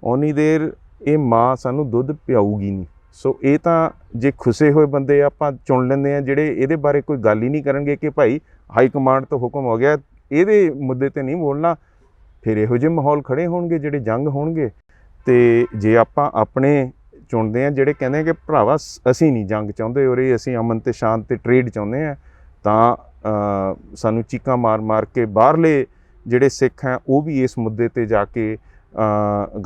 ਓਨੀ ਦੇਰ ਇਹ ਮਾਂ ਸਾਨੂੰ ਦੁੱਧ ਪਿਆਊਗੀ ਨਹੀਂ। ਸੋ ਇਹ ਤਾਂ ਜੇ ਖੁਸੇ ਹੋਏ ਬੰਦੇ ਆਪਾਂ ਚੁਣ ਲੈਂਦੇ ਆ, ਜਿਹੜੇ ਇਹਦੇ ਬਾਰੇ ਕੋਈ ਗੱਲ ਹੀ ਨਹੀਂ ਕਰਨਗੇ ਕਿ ਭਾਈ ਹਾਈ ਕਮਾਂਡ ਤੋਂ ਹੁਕਮ ਹੋ ਗਿਆ, ਇਹਦੇ ਮੁੱਦੇ 'ਤੇ ਨਹੀਂ ਬੋਲਣਾ, ਫਿਰ ਇਹੋ ਜਿਹੇ ਮਾਹੌਲ ਖੜੇ ਹੋਣਗੇ ਜਿਹੜੇ ਜੰਗ ਹੋਣਗੇ। ਤੇ ਜੇ ਆਪਾਂ ਆਪਣੇ ਚੁਣਦੇ ਆ, ਜਿਹੜੇ ਕਹਿੰਦੇ ਆ ਕਿ ਭਰਾਵਾ ਅਸੀਂ ਨਹੀਂ ਜੰਗ ਚਾਹੁੰਦੇ, ਉਰੇ ਅਸੀਂ ਅਮਨ ਤੇ ਸ਼ਾਂਤ ਤੇ ਟ੍ਰੇਡ ਚਾਹੁੰਦੇ ਆ, ਤਾਂ ਸਾਨੂੰ ਚੀਕਾਂ ਮਾਰ ਕੇ ਬਾਹਰਲੇ ਜਿਹੜੇ ਸਿੱਖ ਹੈ ਉਹ ਵੀ ਇਸ ਮੁੱਦੇ 'ਤੇ ਜਾ ਕੇ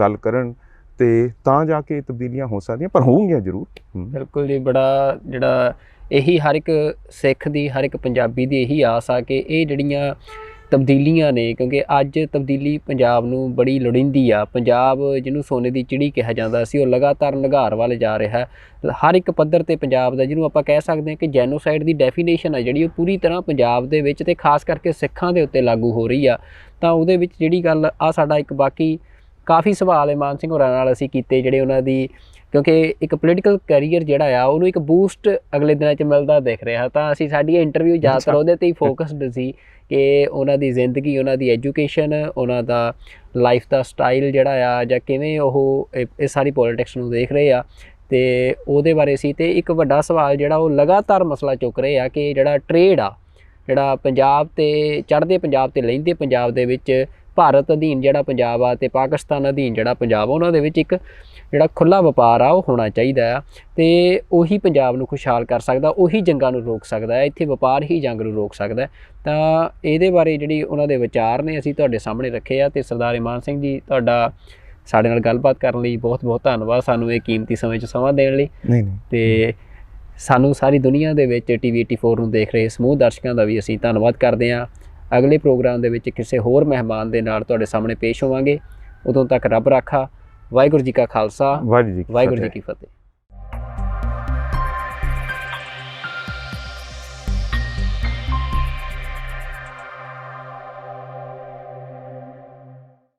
ਗੱਲ ਕਰਨ, ਤੇ ਤਾਂ ਜਾ ਕੇ ਤਬਦੀਲੀਆਂ ਹੋ ਸਕਦੀਆਂ, ਪਰ ਹੋਣਗੀਆਂ ਜ਼ਰੂਰ। ਬਿਲਕੁਲ ਜੀ, ਬੜਾ ਜਿਹੜਾ ਇਹੀ ਹਰ ਇੱਕ ਸਿੱਖ ਦੀ, ਹਰ ਇੱਕ ਪੰਜਾਬੀ ਦੀ ਇਹੀ ਆਸ ਆ ਕਿ ਇਹ ਜਿਹੜੀਆਂ ਤਬਦੀਲੀਆਂ ਨੇ, ਕਿਉਂਕਿ ਅੱਜ ਤਬਦੀਲੀ ਪੰਜਾਬ ਨੂੰ ਬੜੀ ਲੋੜੀਂਦੀ ਆ। ਪੰਜਾਬ ਜਿਹਨੂੰ ਸੋਨੇ ਦੀ ਚਿੜੀ ਕਿਹਾ ਜਾਂਦਾ ਸੀ, ਉਹ ਲਗਾਤਾਰ ਨਿਘਾਰ ਵੱਲ ਜਾ ਰਿਹਾ ਹੈ। ਹਰ ਇੱਕ ਪੱਧਰ 'ਤੇ ਪੰਜਾਬ ਦਾ, ਜਿਹਨੂੰ ਆਪਾਂ ਕਹਿ ਸਕਦੇ ਹਾਂ ਕਿ ਜੈਨੋਸਾਈਡ ਦੀ ਡੈਫੀਨੇਸ਼ਨ ਆ ਜਿਹੜੀ, ਉਹ ਪੂਰੀ ਤਰ੍ਹਾਂ ਪੰਜਾਬ ਦੇ ਵਿੱਚ ਤੇ ਖਾਸ ਕਰਕੇ ਸਿੱਖਾਂ ਦੇ ਉੱਤੇ ਲਾਗੂ ਹੋ ਰਹੀ ਆ। ਤਾਂ ਉਹਦੇ ਵਿੱਚ ਜਿਹੜੀ ਗੱਲ ਆ, ਸਾਡਾ ਇੱਕ ਬਾਕੀ ਕਾਫੀ ਸਵਾਲ ਹੈ ਮਾਨ ਸਿੰਘ ਹੋਰਾਂ ਨਾਲ ਅਸੀਂ ਕੀਤੇ, ਜਿਹੜੇ ਉਹਨਾਂ ਦੀ, ਕਿਉਂਕਿ ਇੱਕ ਪੋਲੀਟੀਕਲ ਕੈਰੀਅਰ ਜਿਹੜਾ ਆ ਉਹਨੂੰ ਇੱਕ ਬੂਸਟ ਅਗਲੇ ਦਿਨਾਂ 'ਚ ਮਿਲਦਾ ਦਿਖ ਰਿਹਾ। ਤਾਂ ਅਸੀਂ ਸਾਡੀ ਇੰਟਰਵਿਊ ਜ਼ਿਆਦਾਤਰ ਉਹਦੇ 'ਤੇ ਹੀ ਫੋਕਸਡ ਸੀ ਕਿ ਉਹਨਾਂ ਦੀ ਜ਼ਿੰਦਗੀ, ਉਹਨਾਂ ਦੀ ਐਜੂਕੇਸ਼ਨ, ਉਹਨਾਂ ਦਾ ਲਾਈਫ ਦਾ ਸਟਾਈਲ ਜਿਹੜਾ ਆ, ਜਾਂ ਕਿਵੇਂ ਉਹ ਇਹ ਸਾਰੀ ਪੋਲੀਟਿਕਸ ਨੂੰ ਦੇਖ ਰਹੇ ਆ, ਤੇ ਉਹਦੇ ਬਾਰੇ ਸੀ। ਤੇ ਇੱਕ ਵੱਡਾ ਸਵਾਲ ਜਿਹੜਾ ਉਹ ਲਗਾਤਾਰ ਮਸਲਾ ਚੁੱਕ ਰਹੇ ਆ ਕਿ ਜਿਹੜਾ ਟ੍ਰੇਡ ਆ, ਜਿਹੜਾ ਪੰਜਾਬ ਤੇ ਚੜ੍ਹਦੇ ਪੰਜਾਬ ਤੇ ਲਹਿੰਦੇ ਪੰਜਾਬ ਦੇ ਵਿੱਚ ਭਾਰਤ ਅਧੀਨ ਜਿਹੜਾ ਪੰਜਾਬ ਆ ਤੇ ਪਾਕਿਸਤਾਨ ਅਧੀਨ ਜਿਹੜਾ ਪੰਜਾਬ, ਉਹਨਾਂ ਦੇ ਵਿੱਚ ਇੱਕ ਜਿਹੜਾ ਖੁੱਲ੍ਹਾ ਵਪਾਰ ਆ ਉਹ ਹੋਣਾ ਚਾਹੀਦਾ ਆ, ਤੇ ਉਹੀ ਪੰਜਾਬ ਨੂੰ ਖੁਸ਼ਹਾਲ ਕਰ ਸਕਦਾ, ਉਹੀ ਜੰਗਾਂ ਨੂੰ ਰੋਕ ਸਕਦਾ ਹੈ। ਇੱਥੇ ਵਪਾਰ ਹੀ ਜੰਗ ਨੂੰ ਰੋਕ ਸਕਦਾ। ਤਾਂ ਇਹਦੇ ਬਾਰੇ ਜਿਹੜੀ ਉਹਨਾਂ ਦੇ ਵਿਚਾਰ ਨੇ ਅਸੀਂ ਤੁਹਾਡੇ ਸਾਹਮਣੇ ਰੱਖੇ ਆ। ਤੇ ਸਰਦਾਰ ਇਮਾਨ ਸਿੰਘ ਜੀ, ਤੁਹਾਡਾ ਸਾਡੇ ਨਾਲ ਗੱਲਬਾਤ ਕਰਨ ਲਈ ਬਹੁਤ ਬਹੁਤ ਧੰਨਵਾਦ, ਸਾਨੂੰ ਇਹ ਕੀਮਤੀ ਸਮੇਂ 'ਚ ਸਮਾਂ ਦੇਣ ਲਈ। ਤੇ ਸਾਨੂੰ ਸਾਰੀ ਦੁਨੀਆ ਦੇ ਵਿੱਚ TV 84 ਨੂੰ ਦੇਖ ਰਹੇ ਸਮੂਹ ਦਰਸ਼ਕਾਂ ਦਾ ਵੀ ਅਸੀਂ ਧੰਨਵਾਦ ਕਰਦੇ ਹਾਂ। ਅਗਲੇ ਪ੍ਰੋਗਰਾਮ ਦੇ ਵਿੱਚ ਕਿਸੇ ਹੋਰ ਮਹਿਮਾਨ ਦੇ ਨਾਲ ਤੁਹਾਡੇ ਸਾਹਮਣੇ ਪੇਸ਼ ਹੋਵਾਂਗੇ। ਉਦੋਂ ਤੱਕ ਰੱਬ ਰਾਖਾ। ਵਾਹਿਗੁਰੂ ਜੀ ਕਾ ਖਾਲਸਾ, ਵਾਹਿਗੁਰੂ ਜੀ ਕੀ ਫਤਿਹ।